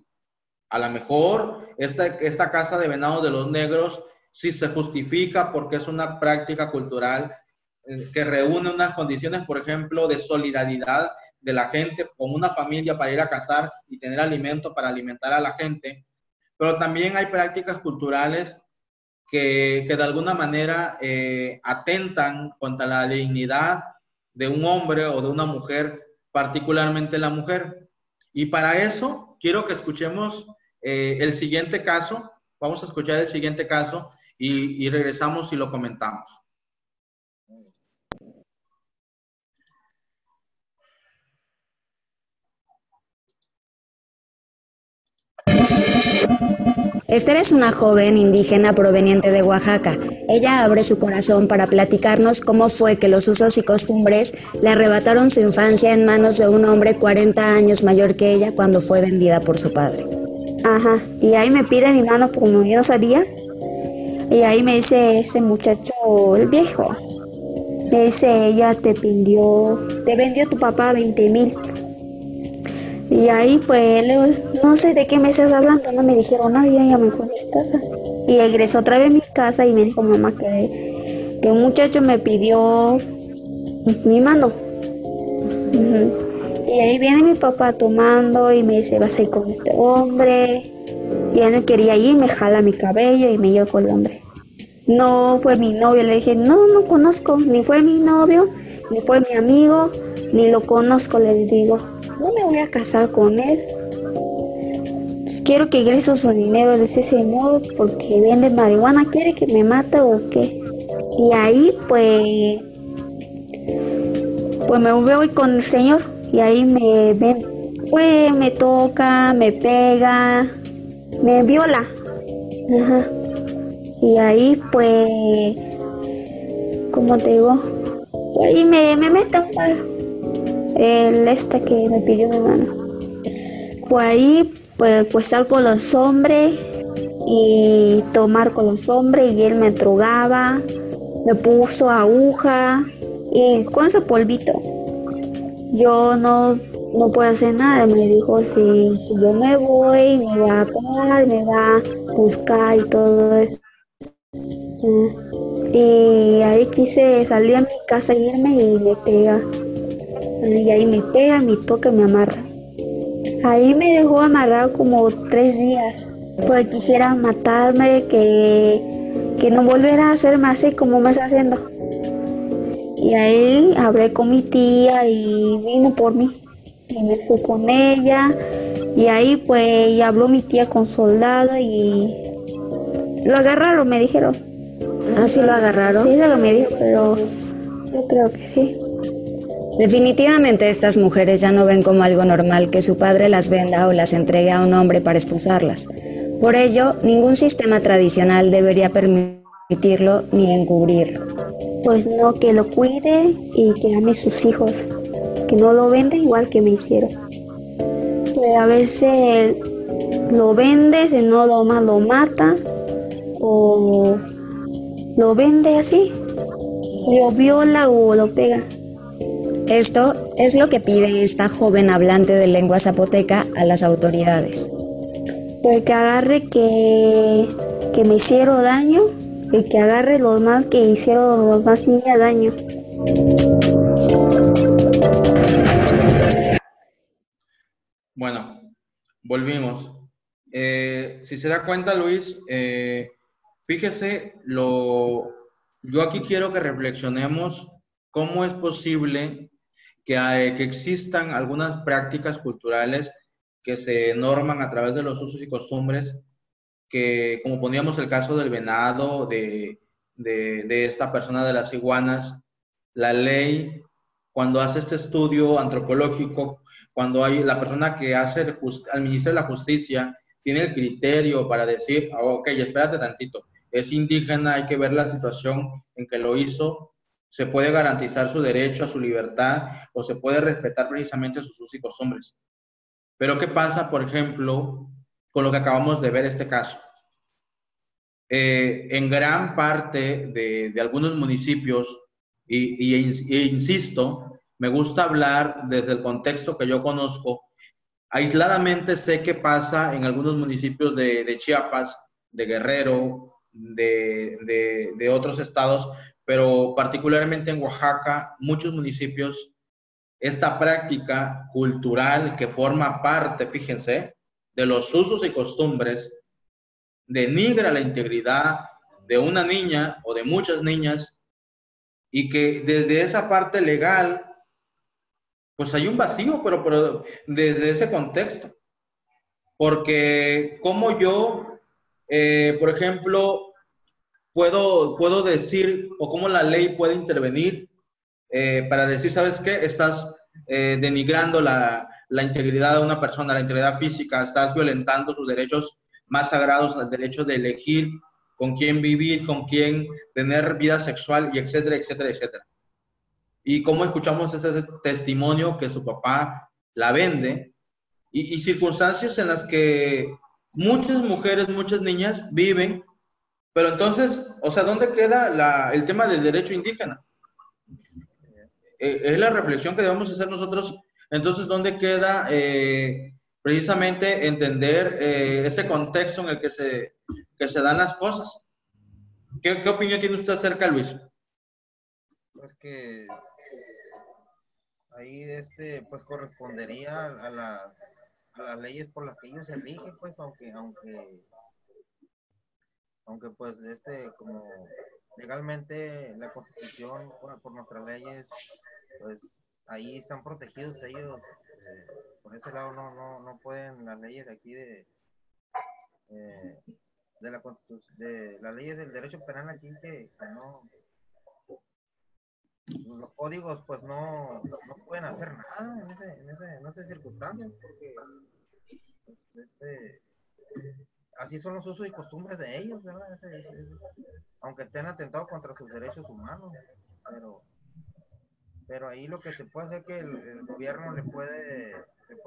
A lo mejor esta caza de venado de los negros sí se justifica porque es una práctica cultural que reúne unas condiciones, por ejemplo, de solidaridad de la gente con una familia para ir a cazar y tener alimento para alimentar a la gente. Pero también hay prácticas culturales que de alguna manera atentan contra la dignidad de un hombre o de una mujer, particularmente la mujer. Y para eso quiero que escuchemos el siguiente caso. Vamos a escuchar el siguiente caso y regresamos y lo comentamos. Esther es una joven indígena proveniente de Oaxaca. Ella abre su corazón para platicarnos cómo fue que los usos y costumbres le arrebataron su infancia en manos de un hombre 40 años mayor que ella cuando fue vendida por su padre. Ajá, y ahí me pide mi mano como yo no sabía. Y ahí me dice ese muchacho, el viejo, me dice, ella te vendió tu papá 20,000. Y ahí pues, no sé de qué me estás hablando, no me dijeron nada, ya me fui a mi casa. Y regresó otra vez a mi casa y me dijo mamá que un muchacho me pidió mi mano. Y ahí viene mi papá tomando y me dice, vas a ir con este hombre. Y él no quería ir, me jala mi cabello y me lleva con el hombre. No fue mi novio, le dije, no conozco, ni fue mi novio, ni fue mi amigo, ni lo conozco, le digo, no me voy a casar con él. Quiero que ingrese su dinero de ese señor porque vende marihuana, quiere que me mate o qué. Y ahí pues me voy con el señor y ahí me ven, pues me toca, me pega, me viola. Ajá. Y ahí pues, como te digo, ahí me mete un par, que me pidió mi mano. Pues ahí pues estar con los hombres y tomar con los hombres y él me drogaba, me puso aguja y con ese polvito. Yo no puedo hacer nada, me dijo si yo me voy me va a pegar, me va a buscar y todo eso. Y ahí quise salir a mi casa, irme y me pega. Y ahí me pega, me toca, me amarra. Ahí me dejó amarrado como 3 días. Porque quisiera matarme, que no volviera a hacerme así como me está haciendo. Y ahí hablé con mi tía y vino por mí. Y me fui con ella. Y ahí pues habló mi tía con soldado y lo agarraron, me dijeron. ¿Ah, sí lo agarraron? Sí, es lo que me dijo, pero yo creo que sí. Definitivamente estas mujeres ya no ven como algo normal que su padre las venda o las entregue a un hombre para esposarlas. Por ello, ningún sistema tradicional debería permitirlo ni encubrirlo. Pues no, que lo cuide y que ame a sus hijos, que no lo venda igual que me hicieron. Pues a veces lo vende, si no lo mata, o lo vende así, lo viola o lo pega. Esto es lo que pide esta joven hablante de lengua zapoteca a las autoridades. Pues que agarre que me hicieron daño y que agarre los más que hicieron los más niñas daño. Bueno, volvimos. Si se da cuenta, Luis, fíjese, yo aquí quiero que reflexionemos cómo es posible que existan algunas prácticas culturales que se norman a través de los usos y costumbres, que como poníamos el caso del venado, de esta persona de las iguanas, la ley, cuando hace este estudio antropológico, cuando hay la persona que hace al Ministerio de la Justicia, tiene el criterio para decir, ok, espérate tantito, es indígena, hay que ver la situación en que lo hizo, se puede garantizar su derecho a su libertad o se puede respetar precisamente sus usos y costumbres. Pero ¿qué pasa, por ejemplo, con lo que acabamos de ver este caso? En gran parte de algunos municipios, e insisto, me gusta hablar desde el contexto que yo conozco, aisladamente sé qué pasa en algunos municipios de Chiapas, de Guerrero, de otros estados, pero particularmente en Oaxaca, muchos municipios, esta práctica cultural que forma parte, fíjense, de los usos y costumbres, denigra la integridad de una niña o de muchas niñas, y que desde esa parte legal, pues hay un vacío, pero desde ese contexto. Porque como yo, por ejemplo, puedo decir, o cómo la ley puede intervenir para decir, ¿sabes qué? Estás denigrando la integridad de una persona, la integridad física, estás violentando sus derechos más sagrados, el derecho de elegir con quién vivir, con quién tener vida sexual, y etcétera, etcétera, etcétera. Y cómo escuchamos ese testimonio que su papá la vende, y circunstancias en las que muchas mujeres, muchas niñas viven, pero entonces, o sea, ¿dónde queda el tema del derecho indígena? Es la reflexión que debemos hacer nosotros. Entonces, ¿dónde queda precisamente entender ese contexto en el que se dan las cosas? ¿Qué opinión tiene usted acerca, Luis? Pues que ahí pues correspondería a las leyes por las que ellos se rigen, pues aunque pues como legalmente la Constitución por nuestras leyes, pues ahí están protegidos ellos, por ese lado no pueden las leyes de aquí de la Constitución, de las leyes del derecho penal aquí que no, los códigos pues no pueden hacer nada en esas circunstancias, porque pues, así son los usos y costumbres de ellos, ¿verdad? Aunque estén atentados contra sus derechos humanos, pero ahí lo que se puede hacer es que el gobierno le puede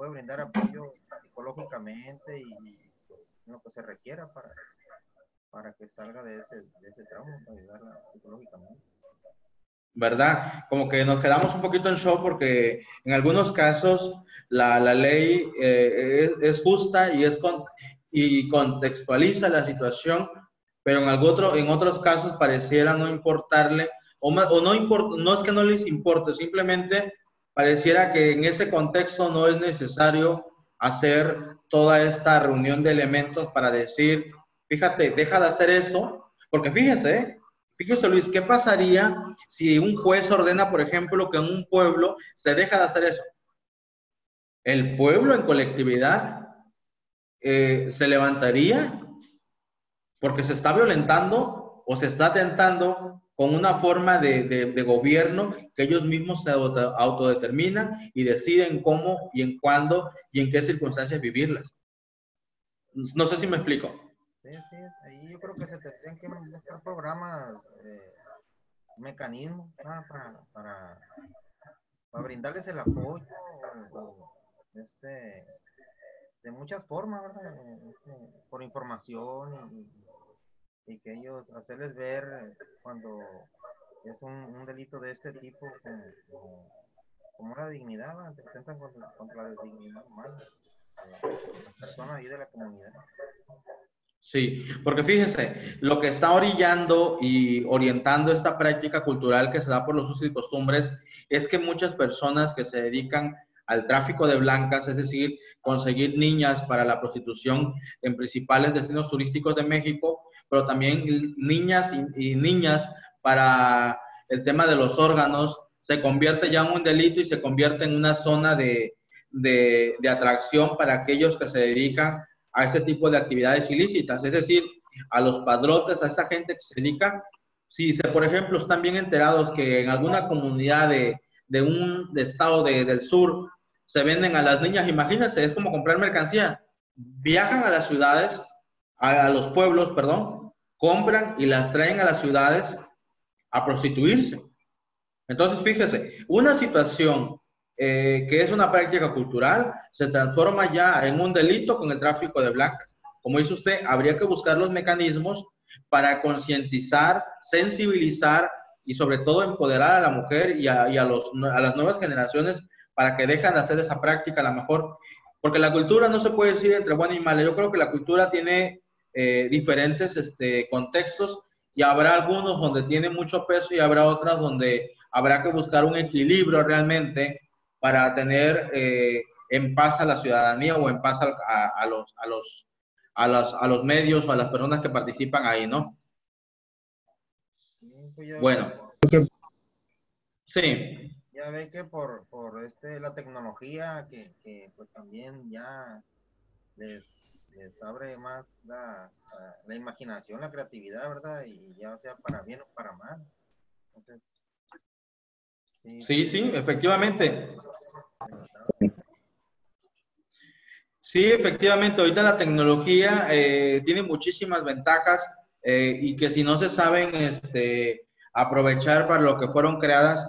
brindar apoyo psicológicamente y pues, lo que se requiera para que salga de ese trauma, para ayudarla psicológicamente. ¿Verdad? Como que nos quedamos un poquito en shock porque en algunos casos la ley es justa y contextualiza la situación, pero en otros casos pareciera no importarle, no es que no les importe, simplemente pareciera que en ese contexto no es necesario hacer toda esta reunión de elementos para decir, fíjate, deja de hacer eso, porque fíjese, Luis, ¿qué pasaría si un juez ordena, por ejemplo, que en un pueblo se deja de hacer eso? El pueblo en colectividad se levantaría porque se está violentando o se está atentando con una forma de gobierno que ellos mismos se autodeterminan y deciden cómo y en cuándo y en qué circunstancias vivirlas. No sé si me explico. Sí, ahí yo creo que se tendrían que buscar programas, mecanismos para brindarles el apoyo de muchas formas, ¿verdad? Por información y que ellos hacerles ver cuando es un delito de este tipo como una dignidad, ¿verdad? Se atentan contra la dignidad humana de las personas y de la comunidad. Sí, porque fíjese, lo que está orillando y orientando esta práctica cultural que se da por los usos y costumbres es que muchas personas que se dedican al tráfico de blancas, es decir, conseguir niñas para la prostitución en principales destinos turísticos de México, pero también niñas y niñas para el tema de los órganos, se convierte ya en un delito y se convierte en una zona de atracción para aquellos que se dedican a ese tipo de actividades ilícitas, es decir, a los padrotes, a esa gente que se dedica. Si, por ejemplo, están bien enterados que en alguna comunidad de un estado del sur se venden a las niñas, imagínense, es como comprar mercancía. Viajan a las ciudades, a los pueblos, perdón, compran y las traen a las ciudades a prostituirse. Entonces, fíjese, una situación que es una práctica cultural, se transforma ya en un delito con el tráfico de blancas. Como dice usted, habría que buscar los mecanismos para concientizar, sensibilizar y sobre todo empoderar a la mujer y a las nuevas generaciones para que dejen de hacer esa práctica a lo mejor. Porque la cultura no se puede decir entre buena y mala. Yo creo que la cultura tiene diferentes contextos y habrá algunos donde tiene mucho peso y habrá otras donde habrá que buscar un equilibrio realmente para tener en paz a la ciudadanía o en paz a los medios o a las personas que participan ahí, ¿no? Sí, pues bueno. Sí. Ya ve que por la tecnología que pues también ya les abre más la imaginación, la creatividad, ¿verdad? Y ya sea para bien o para mal. Entonces, sí, efectivamente. Sí, efectivamente, ahorita la tecnología tiene muchísimas ventajas y que si no se saben aprovechar para lo que fueron creadas,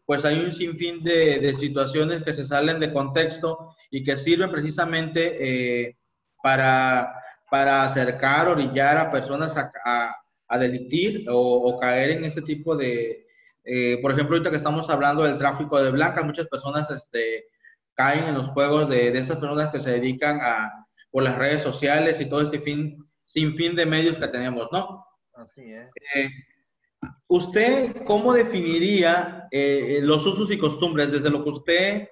pues hay un sinfín de situaciones que se salen de contexto y que sirven precisamente para, para acercar, orillar a personas a delinquir o caer en ese tipo de, por ejemplo, ahorita que estamos hablando del tráfico de blancas, muchas personas caen en los juegos de estas personas que se dedican a, por las redes sociales y todo este sin fin de medios que tenemos, ¿no? Así es. ¿Usted cómo definiría los usos y costumbres desde lo que usted,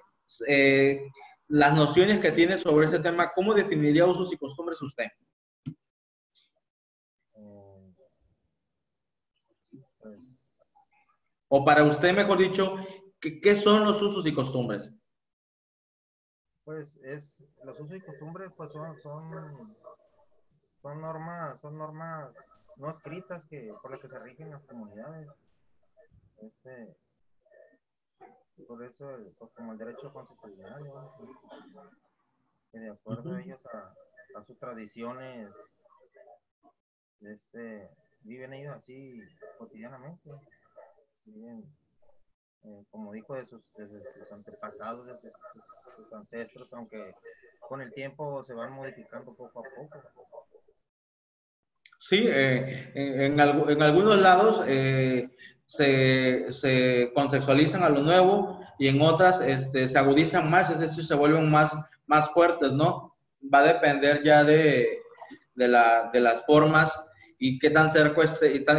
eh, las nociones que tiene sobre ese tema, cómo definiría usos y costumbres usted? Pues, O para usted, mejor dicho, ¿qué son los usos y costumbres? pues los usos y costumbres pues son normas no escritas por las que se rigen las comunidades. Este, por eso, pues, como el derecho constitucional, ¿no? Que de acuerdo a ellos, a sus tradiciones, este, viven ellos así cotidianamente. Viven, como dijo, de sus antepasados, sus ancestros, aunque con el tiempo se van modificando poco a poco. Sí, en algunos lados se contextualizan a lo nuevo y en otras se agudizan más, es decir, se vuelven más fuertes, ¿no? Va a depender ya de las formas y qué tan cerca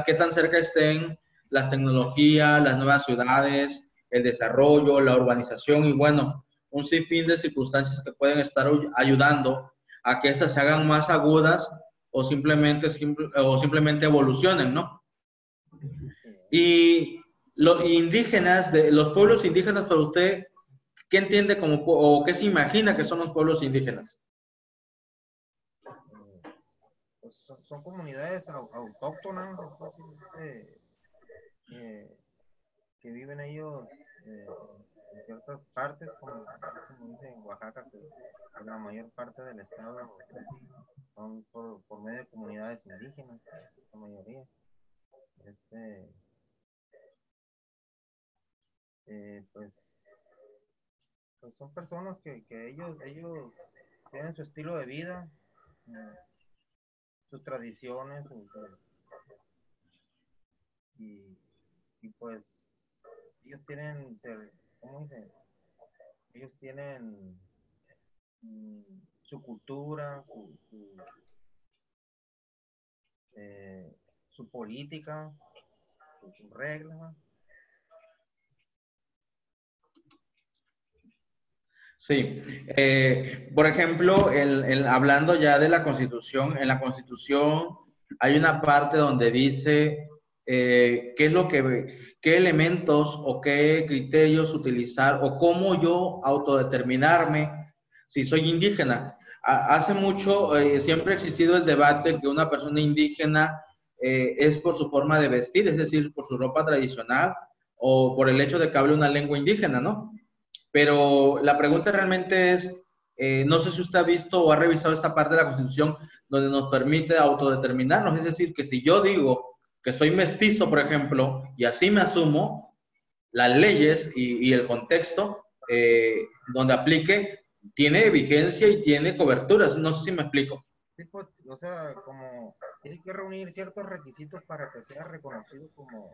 qué tan cerca estén las tecnologías, las nuevas ciudades, el desarrollo, la urbanización y bueno, un sinfín de circunstancias que pueden estar ayudando a que estas se hagan más agudas o simplemente evolucionen, ¿no? Y los indígenas, los pueblos indígenas, para usted, ¿qué entiende como, o qué se imagina que son los pueblos indígenas? Pues son comunidades autóctonas, que viven ellos en ciertas partes, como dice en Oaxaca, que la mayor parte del estado son por medio de comunidades indígenas, la mayoría. Pues, pues son personas que ellos tienen su estilo de vida, sus tradiciones, y, y pues ellos tienen, ¿cómo dice? Ellos tienen su cultura, su política, sus reglas. Sí, por ejemplo, hablando ya de la Constitución, en la Constitución hay una parte donde dice qué es qué elementos o qué criterios utilizar o cómo yo autodeterminarme si soy indígena. Hace mucho, siempre ha existido el debate que una persona indígena es por su forma de vestir, es decir, por su ropa tradicional o por el hecho de que hable una lengua indígena, ¿no? Pero la pregunta realmente es, no sé si usted ha visto o ha revisado esta parte de la Constitución donde nos permite autodeterminarnos. Es decir, que si yo digo que soy mestizo, por ejemplo, y así me asumo, las leyes y el contexto donde aplique tiene vigencia y tiene coberturas. No sé si me explico. Sí, pues, o sea, como tiene que reunir ciertos requisitos para que sea reconocido como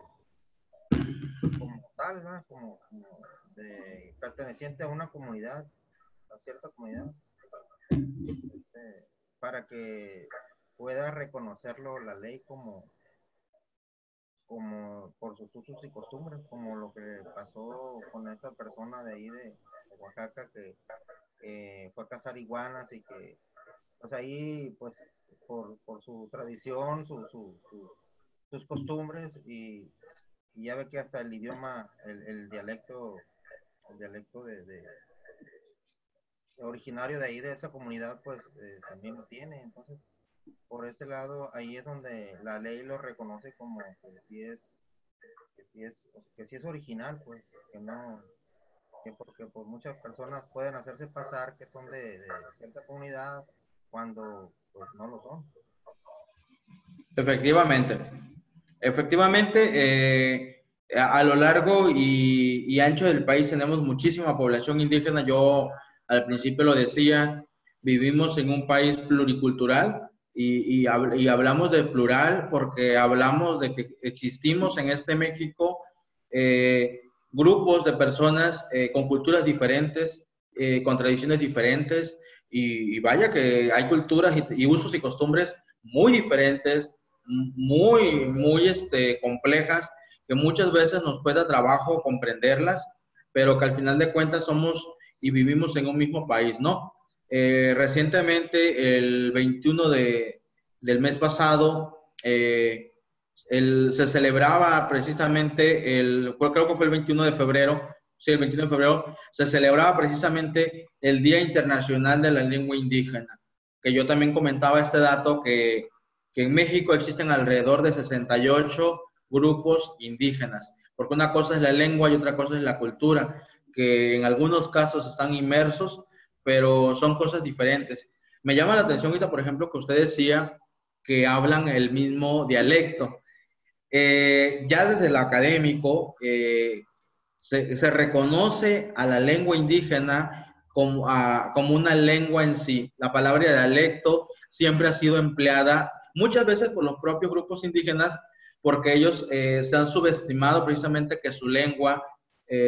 tal, ¿no? Como perteneciente a una comunidad, a cierta comunidad, para que pueda reconocerlo la ley como por sus usos y costumbres, como lo que pasó con esta persona de ahí de Oaxaca que fue a cazar iguanas y que, pues ahí, pues, por su tradición, sus costumbres y ya ve que hasta el idioma, el dialecto originario de ahí, de esa comunidad, pues también lo tiene. Entonces, por ese lado, ahí es donde la ley lo reconoce como que sí es original, pues, que no, que porque pues, muchas personas pueden hacerse pasar que son de cierta comunidad cuando pues no lo son. Efectivamente. Efectivamente, a lo largo y ancho del país tenemos muchísima población indígena. Yo al principio lo decía, vivimos en un país pluricultural y hablamos de plural porque hablamos de que existimos en este México grupos de personas con culturas diferentes, con tradiciones diferentes y vaya que hay culturas y usos y costumbres muy diferentes, muy complejas, que muchas veces nos cuesta trabajo comprenderlas, pero que al final de cuentas somos y vivimos en un mismo país, ¿no? Recientemente, el 21 del mes pasado, se celebraba precisamente, creo que fue el 21 de febrero, sí, el 21 de febrero, se celebraba precisamente el Día Internacional de la Lengua Indígena, que yo también comentaba este dato que en México existen alrededor de 68 grupos indígenas, porque una cosa es la lengua y otra cosa es la cultura, que en algunos casos están inmersos, pero son cosas diferentes. Me llama la atención ahorita, por ejemplo, que usted decía que hablan el mismo dialecto. Ya desde el académico se reconoce a la lengua indígena como una lengua en sí. La palabra dialecto siempre ha sido empleada muchas veces por los propios grupos indígenas porque ellos se han subestimado precisamente que su lengua,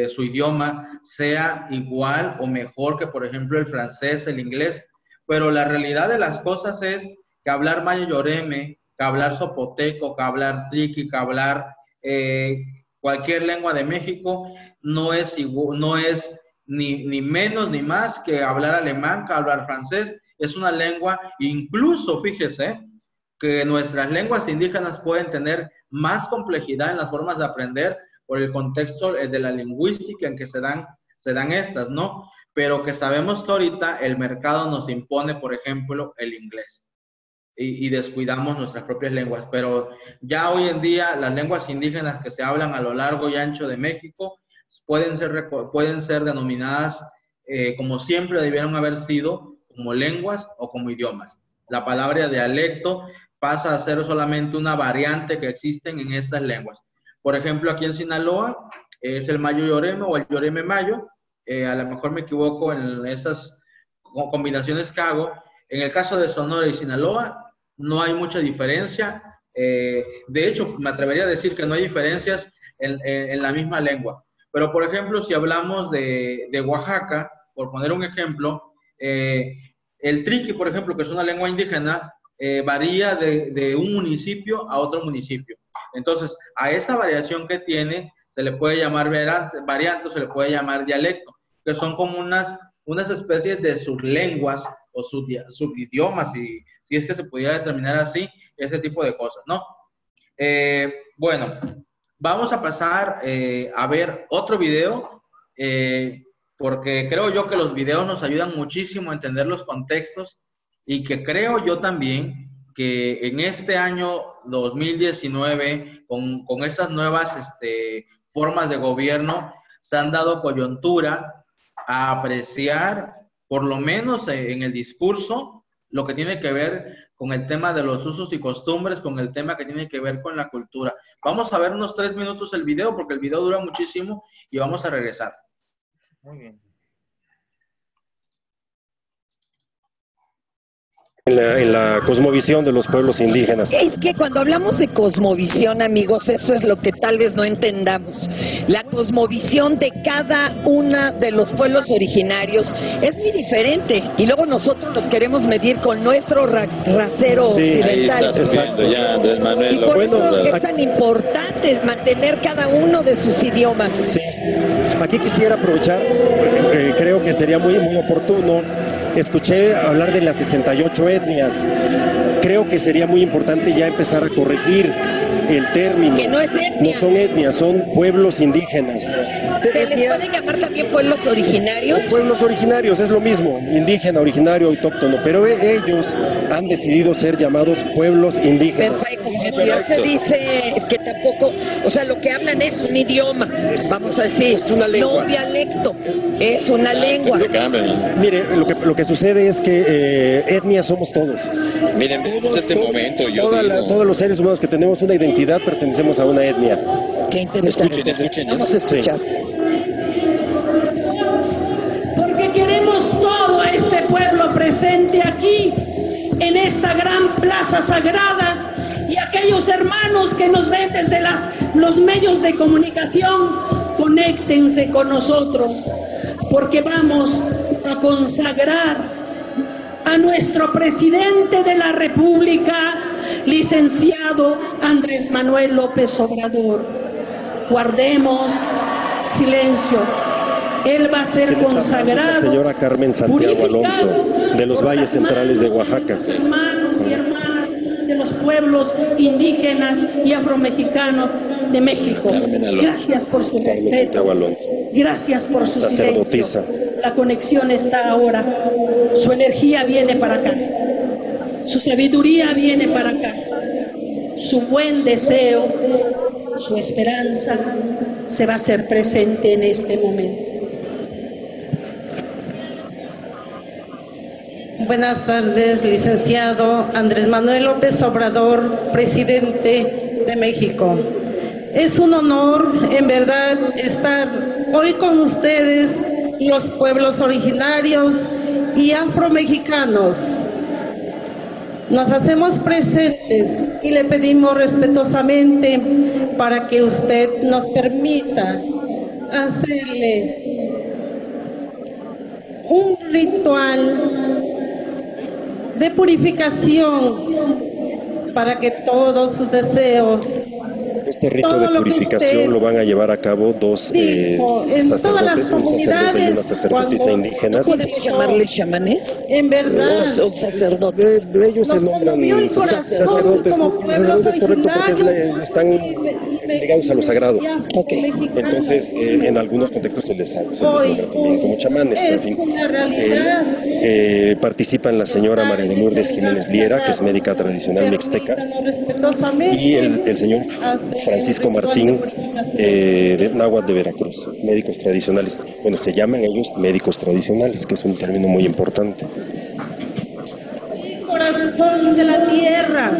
su idioma, sea igual o mejor que, por ejemplo, el francés, el inglés. Pero la realidad de las cosas es que hablar mayo-yoreme, que hablar zapoteco, que hablar triqui, que hablar cualquier lengua de México no es ni menos ni más que hablar alemán, que hablar francés. Es una lengua, incluso, fíjese, que nuestras lenguas indígenas pueden tener más complejidad en las formas de aprender por el contexto de la lingüística en que se dan estas, ¿no? Pero que sabemos que ahorita el mercado nos impone, por ejemplo, el inglés y descuidamos nuestras propias lenguas. Pero ya hoy en día las lenguas indígenas que se hablan a lo largo y ancho de México pueden ser denominadas como siempre debieron haber sido, como lenguas o como idiomas. La palabra dialecto pasa a ser solamente una variante que existen en estas lenguas. Por ejemplo, aquí en Sinaloa es el mayo-yoreme o el yoreme-mayo. A lo mejor me equivoco en esas combinaciones que hago. En el caso de Sonora y Sinaloa no hay mucha diferencia. De hecho, me atrevería a decir que no hay diferencias en la misma lengua. Pero, por ejemplo, si hablamos de Oaxaca, por poner un ejemplo, el triqui, por ejemplo, que es una lengua indígena, varía de un municipio a otro municipio. Entonces, a esa variación que tiene, se le puede llamar variante, se le puede llamar dialecto, que son como unas especies de sublenguas o subidiomas, si es que se pudiera determinar así, ese tipo de cosas, ¿no? Bueno, vamos a pasar a ver otro video, porque creo yo que los videos nos ayudan muchísimo a entender los contextos y que creo yo también que en este año 2019, con estas nuevas formas de gobierno, se han dado coyuntura a apreciar, por lo menos en el discurso, lo que tiene que ver con el tema de los usos y costumbres, con el tema que tiene que ver con la cultura. Vamos a ver unos 3 minutos el video, porque el video dura muchísimo y vamos a regresar. Muy bien. En la cosmovisión de los pueblos indígenas. Es que cuando hablamos de cosmovisión, amigos, eso es lo que tal vez no entendamos. La cosmovisión de cada una de los pueblos originarios es muy diferente y luego nosotros los queremos medir con nuestro rasero occidental. Ahí está subiendo ya Andrés Manuel. Y por eso es tan importante mantener cada uno de sus idiomas. Sí. Aquí quisiera aprovechar, creo que sería muy oportuno. Escuché hablar de las 68 etnias. Creo que sería muy importante ya empezar a corregir el término. Que no es etnia. No son etnias, son pueblos indígenas. ¿Se les puede llamar también pueblos originarios? Pueblos originarios, es lo mismo, indígena, originario, autóctono, pero ellos han decidido ser llamados pueblos indígenas. Perfecto, no se dice que tampoco, o sea, lo que hablan es un idioma, vamos a decir, es una lengua. No un dialecto, es una lengua. Mire, lo que sucede es que etnias somos todos. Miren, este momento. Todos los seres humanos que tenemos una identidad pertenecemos a una etnia. Qué interesante. Escuchen. Vamos a escuchar. Sí. Porque queremos todo a este pueblo presente aquí, en esta gran plaza sagrada, y aquellos hermanos que nos ven desde los medios de comunicación, conéctense con nosotros, porque vamos a consagrar a nuestro presidente de la República, licenciado Andrés Manuel López Obrador. Guardemos silencio. Él va a ser consagrado. La señora Carmen Santiago Alonso, de los Valles Centrales de Oaxaca. Hermanos y hermanas de los pueblos indígenas y afromexicanos de México. Gracias por su respeto. Gracias por su sacerdotisa. silencio. La conexión está ahora. Su energía viene para acá. Su sabiduría viene para acá. Su buen deseo, su esperanza se va a hacer presente en este momento. Buenas tardes, licenciado Andrés Manuel López Obrador, presidente de México. Es un honor, en verdad, estar hoy con ustedes, los pueblos originarios y afromexicanos. Nos hacemos presentes y le pedimos respetuosamente para que usted nos permita hacerle un ritual de purificación para que todos sus deseos. Este rito de purificación lo van a llevar a cabo dos sacerdotes, un sacerdote y una sacerdotisa indígenas. ¿Podemos llamarles chamanes? En verdad. O sacerdotes. Ellos se nombran sacerdotes, correcto, porque están ligados a lo sagrado. Okay. Entonces, en algunos contextos se les nombra también como chamanes. Es una realidad. Participan la señora María de Lourdes Jiménez Liera, que es médica tradicional mixteca, y el señor Francisco Martín de Náhuatl de Veracruz, médicos tradicionales. Bueno, se llaman ellos médicos tradicionales, que es un término muy importante. Corazón de la tierra,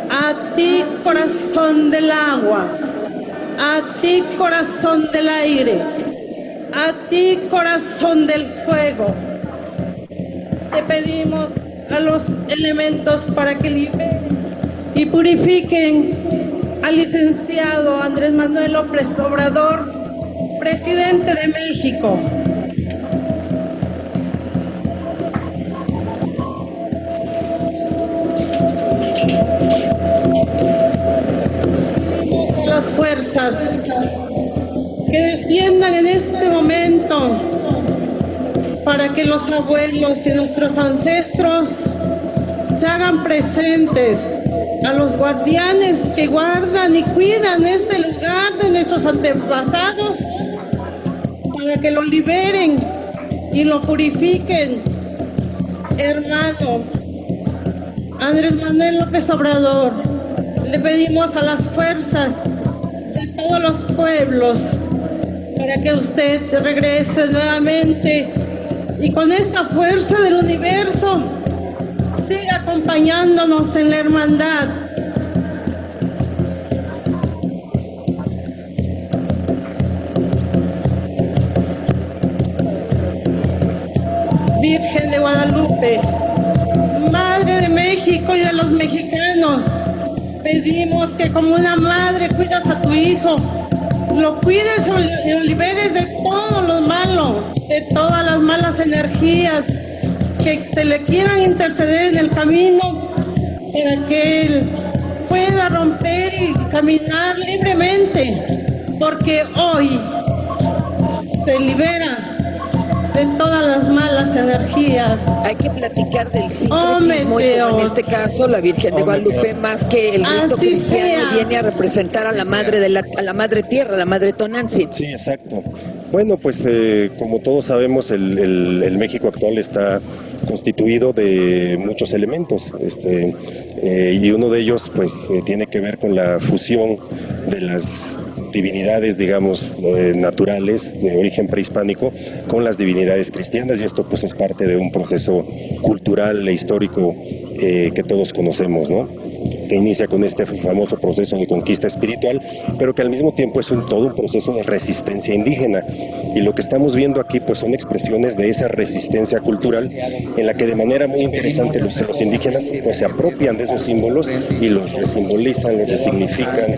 a ti corazón del agua, a ti corazón del aire, a ti corazón del fuego. Te pedimos a los elementos para que liberen y purifiquen al licenciado Andrés Manuel López Obrador, presidente de México. Las fuerzas que desciendan en este momento para que los abuelos y nuestros ancestros se hagan presentes, a los guardianes que guardan y cuidan este lugar de nuestros antepasados, para que lo liberen y lo purifiquen. Hermano Andrés Manuel López Obrador, le pedimos a las fuerzas de todos los pueblos para que usted regrese nuevamente y con esta fuerza del universo siga acompañándonos en la hermandad. Virgen de Guadalupe, Madre de México y de los mexicanos, pedimos que como una madre cuidas a tu hijo, lo cuides y lo liberes de todo lo malo, de todas las malas energías que te le quieran interceder en el camino, para que él pueda romper y caminar libremente, porque hoy se libera de todas las malas energías. Hay que platicar del sincretismo, en este caso la Virgen de Guadalupe, más que el rito cristiano, viene a representar a la madre a la madre tierra, la madre Tonantzin. Sí, exacto. Bueno, pues como todos sabemos, el México actual está constituido de muchos elementos, y uno de ellos pues tiene que ver con la fusión de las divinidades, digamos, naturales de origen prehispánico con las divinidades cristianas, y esto pues es parte de un proceso cultural e histórico que todos conocemos, ¿no? Que inicia con este famoso proceso de conquista espiritual, pero que al mismo tiempo es todo un proceso de resistencia indígena. Y lo que estamos viendo aquí pues son expresiones de esa resistencia cultural en la que de manera muy interesante los indígenas pues se apropian de esos símbolos y los resimbolizan, los resignifican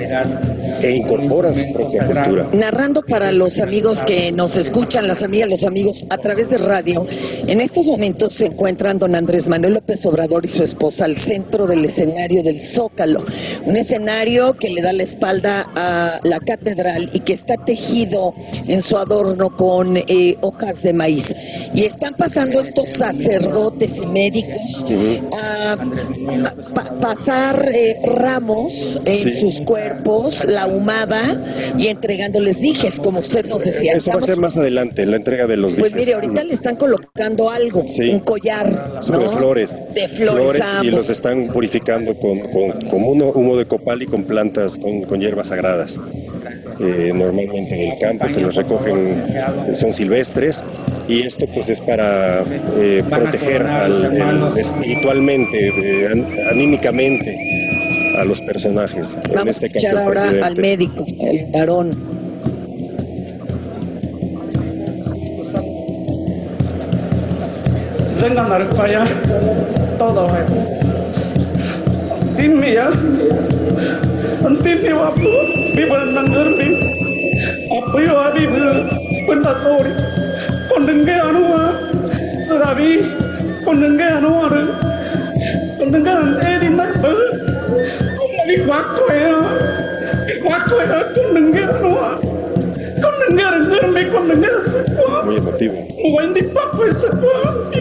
e incorporan su propia cultura. Narrando para los amigos que nos escuchan, las amigas, los amigos a través de radio, en estos momentos se encuentran don Andrés Manuel López Obrador y su esposa al centro del escenario del Zócalo, un escenario que le da la espalda a la catedral y que está tejido en su adorno con hojas de maíz. Y están pasando estos sacerdotes y médicos a pasar ramos en sus cuerpos, la ahumada, y entregándoles dijes, como usted nos decía. Eso va a ser más adelante, la entrega de los dijes. Pues mire, ahorita le están colocando algo, un collar, ¿no? De flores. De flores y los están purificando con humo de copal y con plantas, con hierbas sagradas. Normalmente del campo, que los recogen, son silvestres, y esto pues es para proteger espiritualmente, anímicamente a los personajes. Vamos en este a escuchar caso, ahora al médico, el varón. Vengan a para allá, todo. Dime ya. Antini wapu, bibu nangar bi, apu yo abi benda sori, kondenge anuwa, serabi, kondenge anuwa, kondenge ante di nakbel, kondenge waktu ya, kondenge anuwa, kondenge rengar kondenge sepua, muy emotivo. Buen di papu sepua,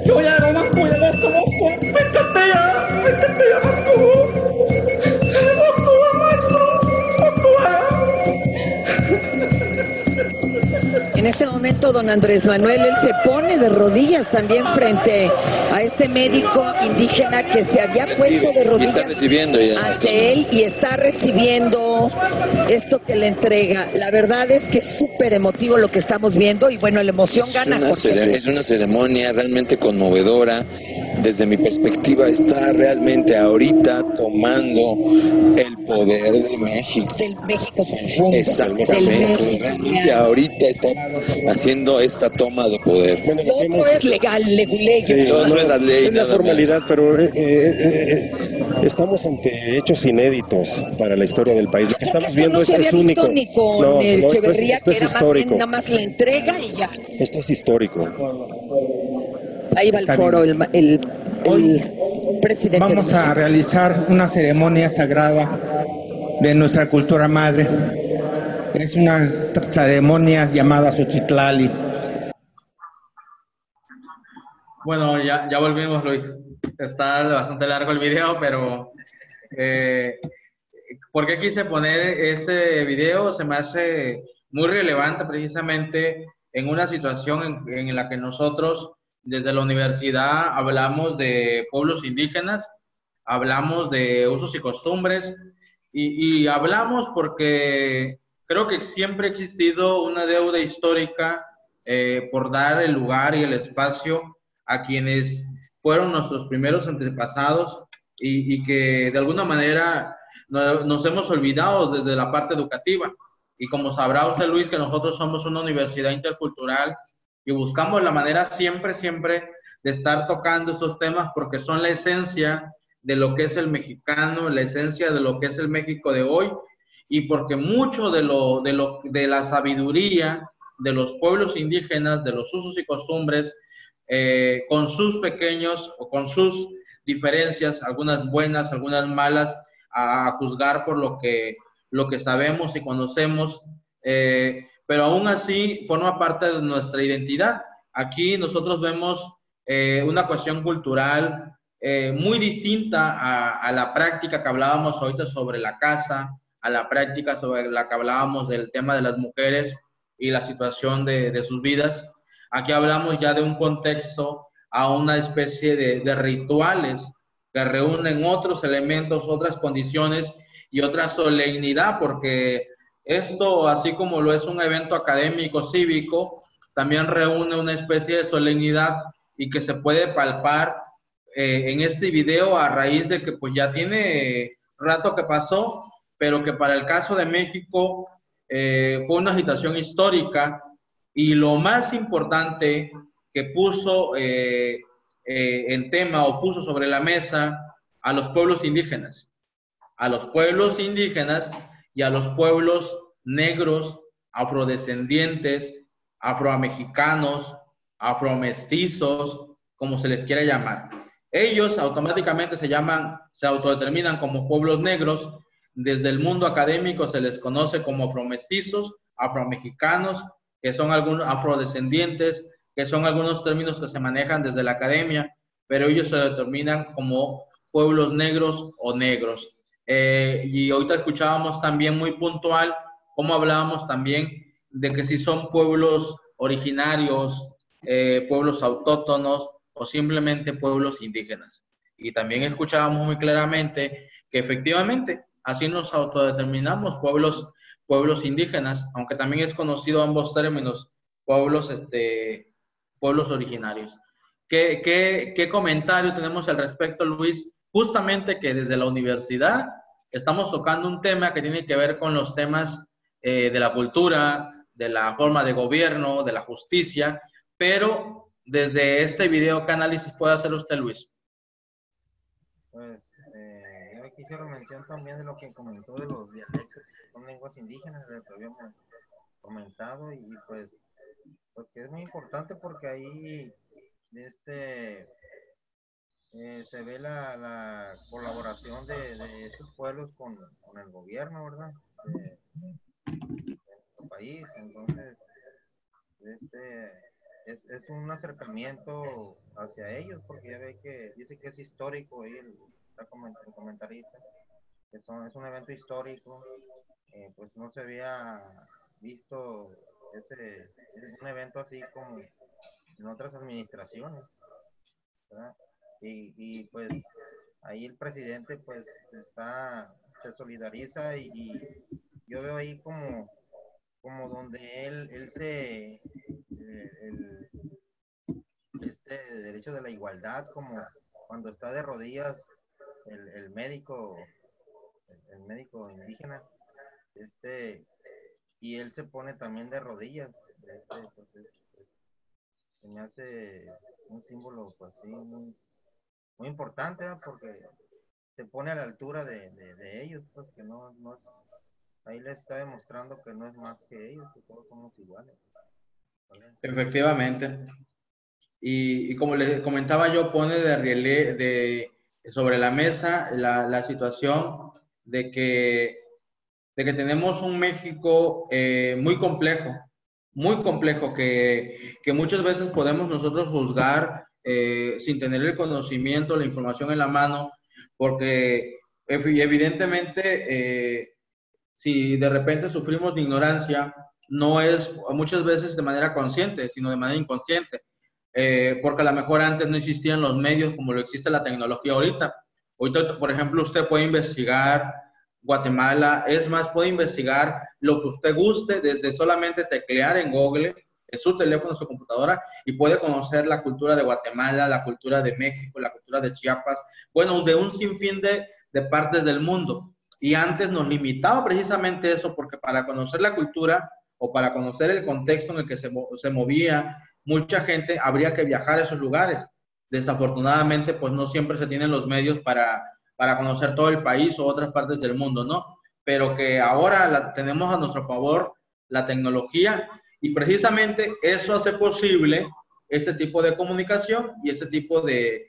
yo ya no más voy a como, métete ya más. En ese momento, don Andrés Manuel, él se pone de rodillas también frente a este médico indígena que se había puesto de rodillas ante él y está recibiendo esto que le entrega. La verdad es que es súper emotivo lo que estamos viendo y bueno, la emoción gana. Es una ceremonia realmente conmovedora. Desde mi perspectiva está realmente ahorita tomando el poder de México. Del México profundo. Exactamente. Realmente ahorita está haciendo esta toma de poder. Bueno, lo otro es legal, leguleyo. Sí, lo otro es la ley. Es la formalidad, pero estamos ante hechos inéditos para la historia del país. Lo que estamos viendo es único. Ni con Echeverría, esto es que era histórico. Más bien, nada más la entrega y ya. Esto es histórico. Ahí va el foro, el presidente. Vamos a realizar una ceremonia sagrada de nuestra cultura madre. Es una ceremonia llamada Xochitlali. Bueno, ya volvimos, Luis. Está bastante largo el video, pero ¿por qué quise poner este video? Se me hace muy relevante precisamente en una situación en la que nosotros desde la universidad hablamos de pueblos indígenas, hablamos de usos y costumbres, y hablamos porque creo que siempre ha existido una deuda histórica por dar el lugar y el espacio a quienes fueron nuestros primeros antepasados y que de alguna manera nos hemos olvidado desde la parte educativa. Y como sabrá usted, Luis, que nosotros somos una universidad intercultural y buscamos la manera siempre de estar tocando estos temas porque son la esencia de lo que es el mexicano, la esencia de lo que es el México de hoy, y porque mucho de la sabiduría de los pueblos indígenas, de los usos y costumbres, con sus pequeños o con sus diferencias, algunas buenas, algunas malas, a juzgar por lo que sabemos y conocemos, pero aún así forma parte de nuestra identidad. Aquí nosotros vemos una cuestión cultural muy distinta a la práctica que hablábamos ahorita sobre la casa, a la práctica sobre la que hablábamos del tema de las mujeres y la situación de sus vidas. Aquí hablamos ya de un contexto a una especie de rituales que reúnen otros elementos, otras condiciones y otra solemnidad, porque esto, así como lo es un evento académico, cívico, también reúne una especie de solemnidad y que se puede palpar en este video a raíz de que pues ya tiene rato que pasó, pero que para el caso de México fue una situación histórica, y lo más importante que puso en tema o puso sobre la mesa a los pueblos indígenas y a los pueblos negros, afrodescendientes, afromexicanos, afromestizos, como se les quiera llamar. Ellos automáticamente se autodeterminan como pueblos negros. Desde el mundo académico se les conoce como afromestizos, afromexicanos, que son algunos afrodescendientes, que son algunos términos que se manejan desde la academia, pero ellos se determinan como pueblos negros o negros. Y ahorita escuchábamos también muy puntual cómo hablábamos también de que si son pueblos originarios, pueblos autóctonos o simplemente pueblos indígenas. Y también escuchábamos muy claramente que efectivamente así nos autodeterminamos, pueblos indígenas, aunque también es conocido ambos términos, pueblos originarios. ¿Qué comentario tenemos al respecto, Luis? Justamente que desde la universidad estamos tocando un tema que tiene que ver con los temas de la cultura, de la forma de gobierno, de la justicia, pero desde este video, ¿qué análisis puede hacer usted, Luis? Pues yo quisiera mencionar también de lo que comentó de los dialectos, que son lenguas indígenas, de lo que habíamos comentado, y pues que es muy importante porque ahí se ve la colaboración de estos pueblos con el gobierno, ¿verdad? De nuestro país. Entonces, es un acercamiento hacia ellos, porque ya ve que dice que es histórico ahí el comentarista, que es un evento histórico, pues no se había visto un evento así como en otras administraciones, ¿verdad? Y pues ahí el presidente pues se solidariza, y yo veo ahí como donde él este derecho de la igualdad, como cuando está de rodillas el médico indígena, y él se pone también de rodillas, pues se me hace un símbolo pues sí muy importante, ¿eh? Porque se pone a la altura de ellos, pues que no es, ahí les está demostrando que no es más que ellos, que todos somos iguales, ¿vale? Efectivamente. Y como les comentaba yo, pone sobre la mesa la situación de que tenemos un México muy complejo, que muchas veces podemos nosotros juzgar sin tener el conocimiento, la información en la mano, porque evidentemente si de repente sufrimos de ignorancia, no es muchas veces de manera consciente, sino de manera inconsciente, porque a lo mejor antes no existían los medios como lo existe la tecnología ahorita. Ahorita, por ejemplo, usted puede investigar Guatemala, es más, puede investigar lo que usted guste desde solamente teclear en Google, en su teléfono, en su computadora, y puede conocer la cultura de Guatemala, la cultura de México, la cultura de Chiapas, bueno, de un sinfín de partes del mundo. Y antes nos limitaba precisamente eso, porque para conocer la cultura o para conocer el contexto en el que se movía mucha gente, habría que viajar a esos lugares. Desafortunadamente, pues no siempre se tienen los medios para conocer todo el país o otras partes del mundo, ¿no? Pero que ahora tenemos a nuestro favor la tecnología, y precisamente eso hace posible este tipo de comunicación y este tipo de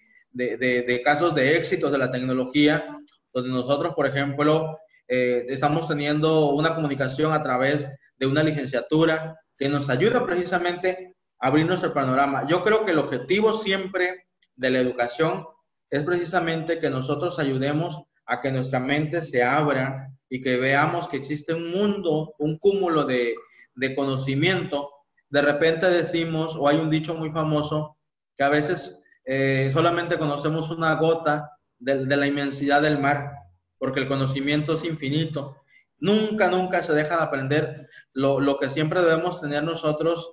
casos de éxitos de la tecnología, donde nosotros, por ejemplo, estamos teniendo una comunicación a través de una licenciatura que nos ayuda precisamente a abrir nuestro panorama. Yo creo que el objetivo siempre de la educación es precisamente que nosotros ayudemos a que nuestra mente se abra y que veamos que existe un mundo, un cúmulo de conocimiento. De repente decimos, o hay un dicho muy famoso, que a veces solamente conocemos una gota de la inmensidad del mar, porque el conocimiento es infinito. Nunca se deja de aprender. Lo que siempre debemos tener nosotros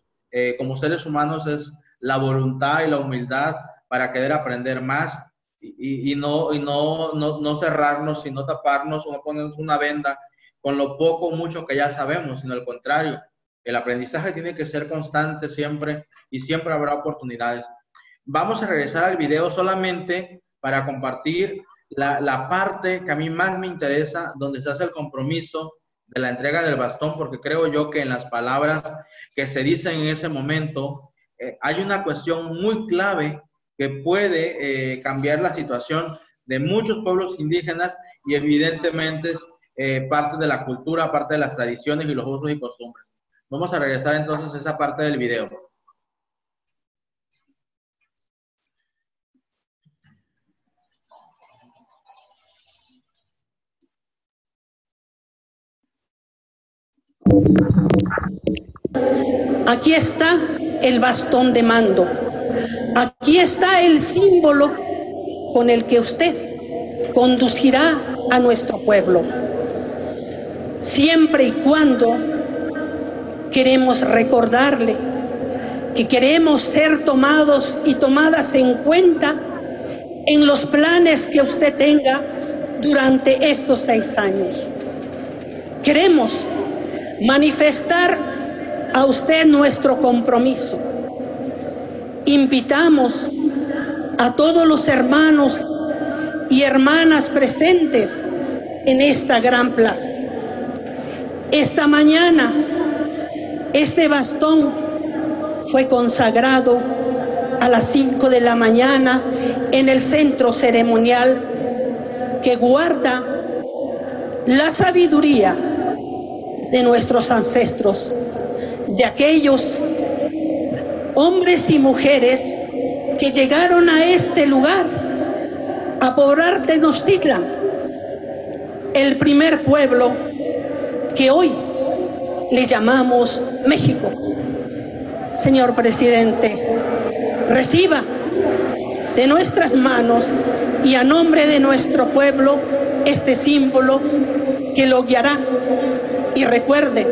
como seres humanos es la voluntad y la humildad para querer aprender más y no cerrarnos, sino taparnos o no ponernos una venda con lo poco o mucho que ya sabemos, sino al contrario. El aprendizaje tiene que ser constante siempre y siempre habrá oportunidades. Vamos a regresar al video solamente para compartir la parte que a mí más me interesa, donde se hace el compromiso de la entrega del bastón, porque creo yo que en las palabras que se dicen en ese momento hay una cuestión muy clave que puede cambiar la situación de muchos pueblos indígenas y evidentemente parte de la cultura, parte de las tradiciones y los usos y costumbres. Vamos a regresar entonces a esa parte del video. Aquí está el bastón de mando. Aquí está el símbolo con el que usted conducirá a nuestro pueblo. Siempre y cuando queremos recordarle que queremos ser tomados y tomadas en cuenta en los planes que usted tenga durante estos 6 años. Queremos manifestar a usted nuestro compromiso. Invitamos a todos los hermanos y hermanas presentes en esta gran plaza. Esta mañana, este bastón fue consagrado a las 5 de la mañana en el centro ceremonial que guarda la sabiduría de nuestros ancestros, de aquellos hombres y mujeres que llegaron a este lugar a poblar Tenochtitlan, el primer pueblo que hoy le llamamos México. Señor presidente, reciba de nuestras manos y a nombre de nuestro pueblo este símbolo que lo guiará. Y recuerde,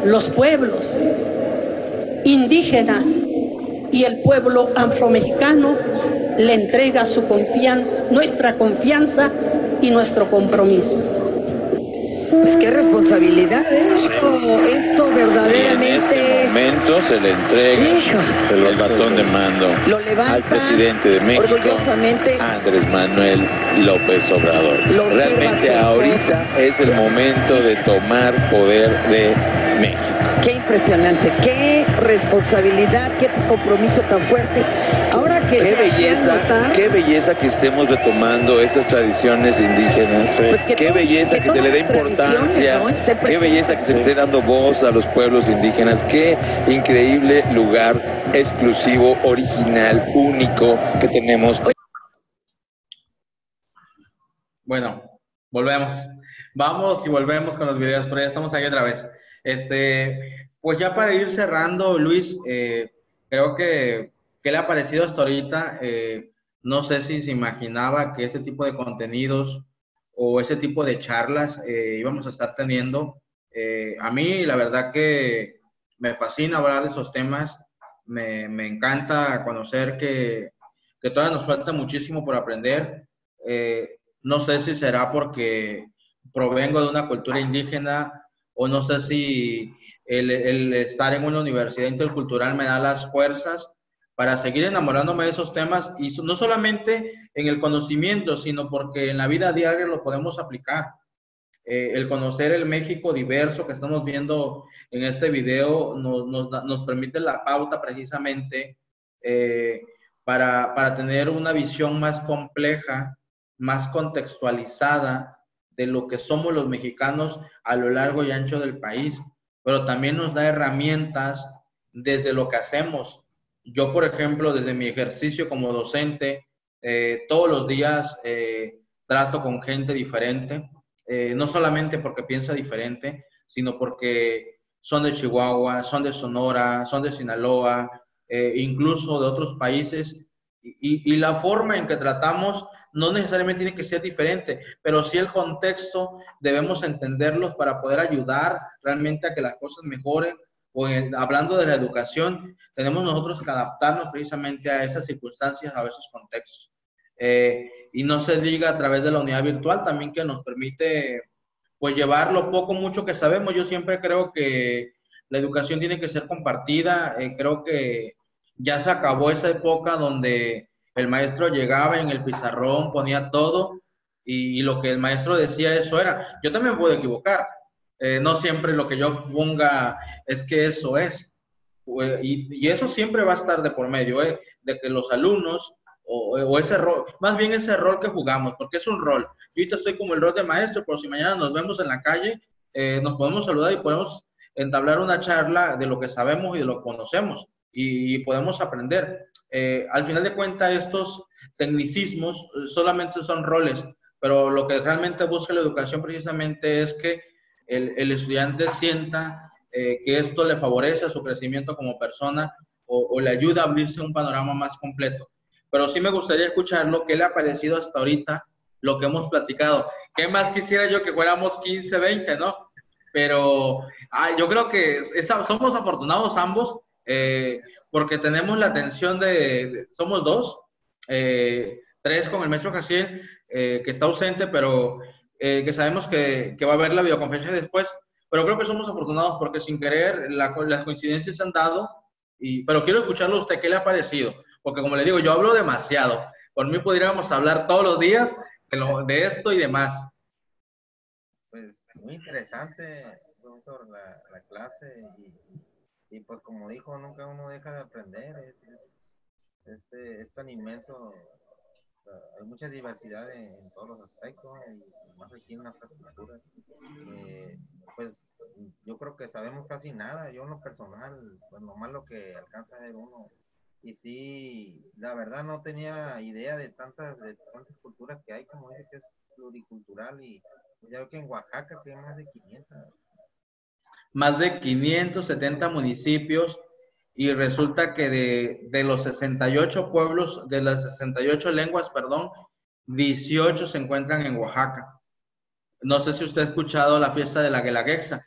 los pueblos indígenas y el pueblo afromexicano le entrega su confianza, nuestra confianza y nuestro compromiso. Pues qué responsabilidad, ¿eh? Esto verdaderamente... En este momento se le entrega el bastón de mando al presidente de México, orgullosamente, Andrés Manuel López Obrador. Realmente ahorita es el momento de tomar poder de México. Qué impresionante, qué responsabilidad, qué compromiso tan fuerte. Ahora que qué belleza que estemos retomando estas tradiciones indígenas. Pues qué belleza que se le dé importancia, ¿no? Qué belleza que se le esté dando voz a los pueblos indígenas. Qué increíble lugar exclusivo, original, único que tenemos. Bueno, volvemos. Vamos y volvemos con los videos, pero ya estamos ahí otra vez. Pues ya para ir cerrando, Luis, creo que ¿qué le ha parecido hasta ahorita? No sé si se imaginaba que ese tipo de contenidos o ese tipo de charlas íbamos a estar teniendo. A mí, la verdad que me fascina hablar de esos temas. Me encanta conocer que todavía nos falta muchísimo por aprender. No sé si será porque provengo de una cultura indígena o no sé si el estar en una universidad intercultural me da las fuerzas para seguir enamorándome de esos temas y no solamente en el conocimiento, sino porque en la vida diaria lo podemos aplicar. El conocer el México diverso que estamos viendo en este video nos permite la pauta precisamente para tener una visión más compleja, más contextualizada de lo que somos los mexicanos a lo largo y ancho del país, pero también nos da herramientas desde lo que hacemos. Yo, por ejemplo, desde mi ejercicio como docente, todos los días trato con gente diferente, no solamente porque piensa diferente, sino porque son de Chihuahua, son de Sonora, son de Sinaloa, incluso de otros países, y la forma en que tratamos no necesariamente tiene que ser diferente, pero sí el contexto debemos entenderlos para poder ayudar realmente a que las cosas mejoren. Hablando de la educación, tenemos nosotros que adaptarnos precisamente a esas circunstancias, a esos contextos. y no se diga a través de la unidad virtual también, que nos permite pues llevar lo poco mucho que sabemos. Yo siempre creo que la educación tiene que ser compartida. Creo que ya se acabó esa época donde el maestro llegaba en el pizarrón, ponía todo y lo que el maestro decía eso era. Yo también puedo equivocar. No siempre lo que yo ponga es que eso es. Y eso siempre va a estar de por medio, de que los alumnos o ese rol, más bien ese rol que jugamos, porque es un rol. Yo ahorita estoy como el rol de maestro, pero si mañana nos vemos en la calle, nos podemos saludar y podemos entablar una charla de lo que sabemos y de lo que conocemos y podemos aprender. Al final de cuentas, estos tecnicismos solamente son roles, pero lo que realmente busca la educación precisamente es que el estudiante sienta que esto le favorece a su crecimiento como persona o le ayuda a abrirse un panorama más completo. Pero sí me gustaría escucharlo, qué le ha parecido hasta ahorita lo que hemos platicado. ¿Qué más quisiera yo que fuéramos 15, 20, no? Pero yo creo que somos afortunados ambos porque tenemos la atención somos dos, tres con el maestro Jaciel, que está ausente, pero que sabemos que va a haber la videoconferencia después. Pero creo que somos afortunados porque sin querer las coincidencias se han dado, pero quiero escucharlo a usted, ¿qué le ha parecido? Porque como le digo, yo hablo demasiado. Por mí podríamos hablar todos los días de esto y demás. Pues muy interesante, profesor, la clase y pues como dijo, nunca uno deja de aprender. Es tan inmenso, hay mucha diversidad en todos los aspectos y más aquí en nuestra cultura. Pues yo creo que sabemos casi nada. Yo en lo personal, pues nomás lo que alcanza a ver uno. Y sí, la verdad no tenía idea de tantas culturas que hay, como dice que es pluricultural, y ya veo que en Oaxaca tiene más de 500. Más de 570 municipios, y resulta que de los 68 pueblos, de las 68 lenguas, perdón, 18 se encuentran en Oaxaca. No sé si usted ha escuchado la fiesta de la Guelaguetza.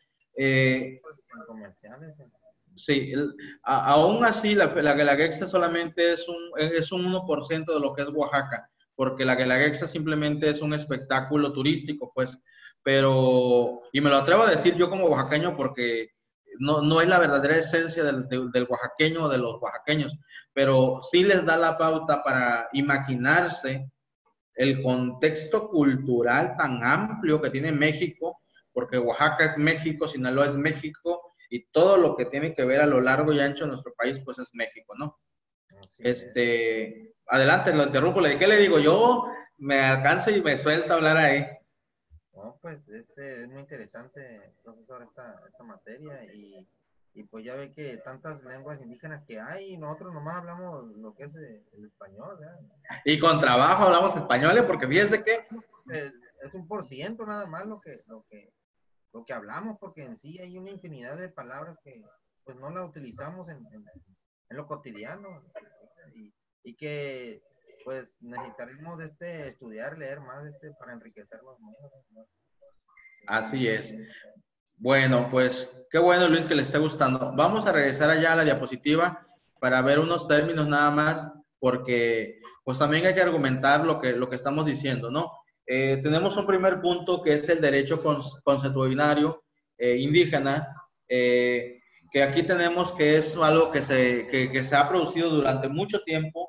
Sí, aún así la Guelaguetza solamente es un 1% de lo que es Oaxaca, porque la Guelaguetza simplemente es un espectáculo turístico, pues, pero, y me lo atrevo a decir yo como oaxaqueño porque no es la verdadera esencia del oaxaqueño o de los oaxaqueños, pero sí les da la pauta para imaginarse el contexto cultural tan amplio que tiene México, porque Oaxaca es México, Sinaloa es México, y todo lo que tiene que ver a lo largo y ancho de nuestro país, pues es México, ¿no? Adelante, lo interrumpo. ¿Qué le digo? Yo me alcanzo y me suelto a hablar ahí. No, pues es muy interesante, profesor, esta materia, y pues ya ve que tantas lenguas indígenas que hay, y nosotros nomás hablamos lo que es el español, ¿verdad? Y con trabajo hablamos español, porque fíjese que es 1% nada más lo que hablamos, porque en sí hay una infinidad de palabras que pues no la utilizamos en lo cotidiano, y que pues necesitaremos estudiar, leer más para enriquecernos más. Así es. Bueno, pues qué bueno, Luis, que le esté gustando. Vamos a regresar allá a la diapositiva para ver unos términos nada más, porque pues también hay que argumentar lo que estamos diciendo, ¿no? Tenemos un primer punto que es el derecho consuetudinario indígena, que aquí tenemos que es algo que se ha producido durante mucho tiempo,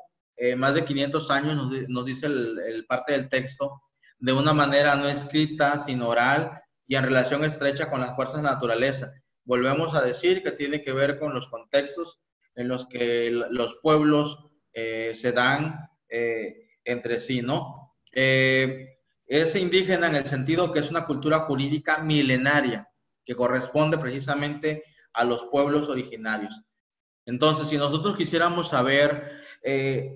más de 500 años, nos dice el parte del texto, de una manera no escrita, sino oral y en relación estrecha con las fuerzas de la naturaleza. Volvemos a decir que tiene que ver con los contextos en los que los pueblos se dan entre sí, ¿no? Es indígena en el sentido que es una cultura jurídica milenaria que corresponde precisamente a los pueblos originarios. Entonces, si nosotros quisiéramos saber,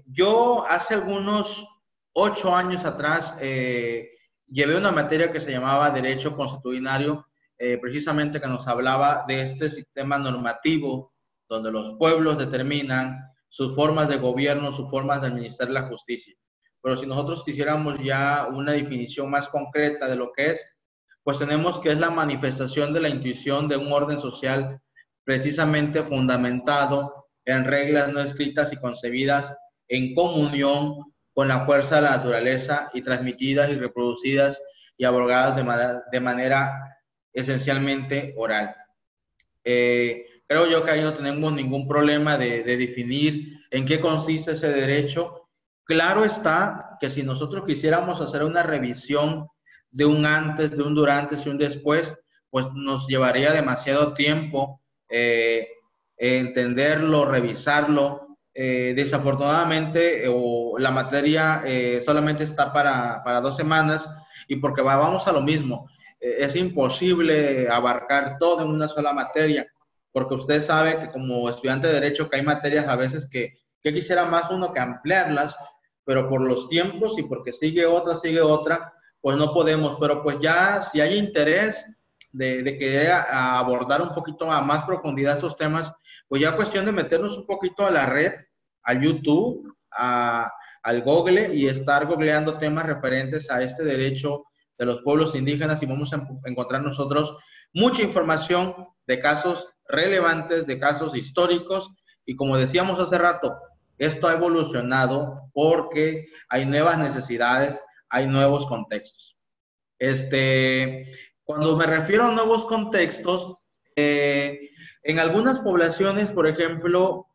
yo hace algunos 8 años atrás llevé una materia que se llamaba Derecho Consuetudinario, precisamente que nos hablaba de este sistema normativo donde los pueblos determinan sus formas de gobierno, sus formas de administrar la justicia. Pero si nosotros quisiéramos ya una definición más concreta de lo que es, pues tenemos que es la manifestación de la intuición de un orden social precisamente fundamentado en reglas no escritas y concebidas en comunión con la fuerza de la naturaleza y transmitidas y reproducidas y abordadas de manera esencialmente oral. Creo yo que ahí no tenemos ningún problema de definir en qué consiste ese derecho. Claro está que si nosotros quisiéramos hacer una revisión de un antes, de un durante y un después, pues nos llevaría demasiado tiempo entenderlo, revisarlo. Desafortunadamente, la materia solamente está para 2 semanas y porque vamos a lo mismo. Es imposible abarcar todo en una sola materia, porque usted sabe que como estudiante de Derecho que hay materias a veces que quisiera más uno que ampliarlas, pero por los tiempos y porque sigue otra, pues no podemos. Pero pues ya si hay interés de querer abordar un poquito a más profundidad esos temas, pues ya cuestión de meternos un poquito a la red, a YouTube, al Google y estar googleando temas referentes a este derecho de los pueblos indígenas y vamos a encontrar nosotros mucha información de casos relevantes, de casos históricos y como decíamos hace rato, esto ha evolucionado porque hay nuevas necesidades, hay nuevos contextos. Cuando me refiero a nuevos contextos, en algunas poblaciones, por ejemplo,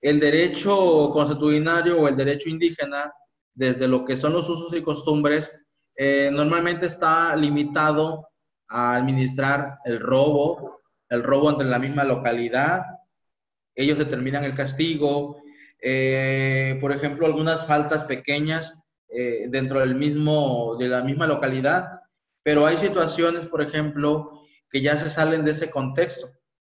el derecho consuetudinario o el derecho indígena, desde lo que son los usos y costumbres, normalmente está limitado a administrar el robo entre la misma localidad. Ellos determinan el castigo, por ejemplo, algunas faltas pequeñas dentro de la misma localidad, pero hay situaciones, por ejemplo, que ya se salen de ese contexto.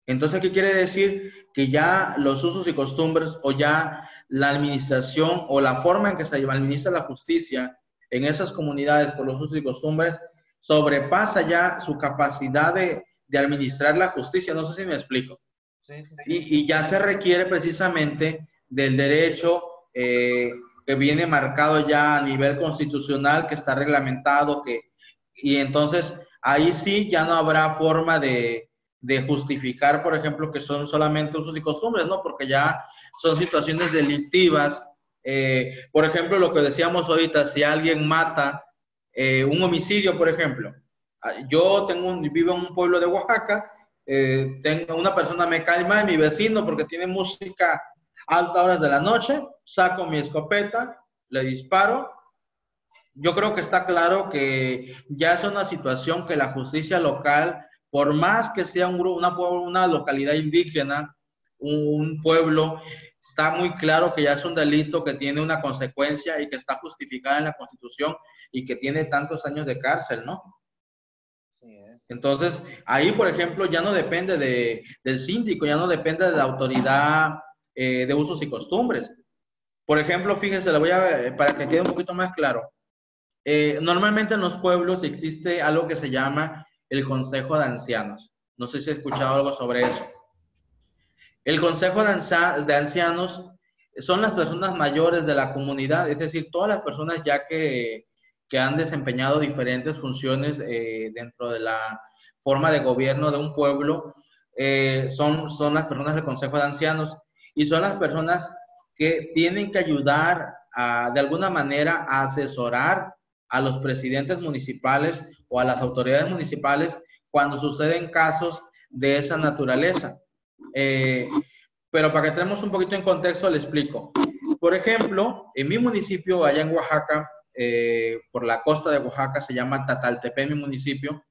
Entonces, ¿qué quiere decir? Que ya los usos y costumbres o ya la administración o la forma en que se administra la justicia en esas comunidades por los usos y costumbres sobrepasa ya su capacidad de administrar la justicia. No sé si me explico. Sí. Y ya se requiere precisamente del derecho que viene marcado ya a nivel constitucional, que está reglamentado, y entonces ahí sí ya no habrá forma de justificar, por ejemplo, que son solamente usos y costumbres, ¿no? Porque ya son situaciones delictivas. Por ejemplo, lo que decíamos ahorita, si alguien mata un homicidio, por ejemplo. Yo vivo en un pueblo de Oaxaca, tengo una persona me cae mal, mi vecino, porque tiene música a altas horas de la noche, saco mi escopeta, le disparo. Yo creo que está claro que ya es una situación que la justicia local, por más que sea una localidad indígena, un pueblo, está muy claro que ya es un delito que tiene una consecuencia y que está justificada en la Constitución y que tiene tantos años de cárcel, ¿no? Entonces, ahí, por ejemplo, ya no depende del síndico, ya no depende de la autoridad de usos y costumbres. Por ejemplo, fíjense, para que quede un poquito más claro. Normalmente en los pueblos existe algo que se llama el Consejo de Ancianos. No sé si he escuchado algo sobre eso. El Consejo de Ancianos son las personas mayores de la comunidad, es decir, todas las personas ya que han desempeñado diferentes funciones dentro de la forma de gobierno de un pueblo, son las personas del Consejo de Ancianos y son las personas que tienen que ayudar de alguna manera a asesorar a los presidentes municipales o a las autoridades municipales cuando suceden casos de esa naturaleza. Pero para que entremos un poquito en contexto, le explico. Por ejemplo, en mi municipio, allá en Oaxaca, por la costa de Oaxaca, se llama Tataltepec, mi municipio,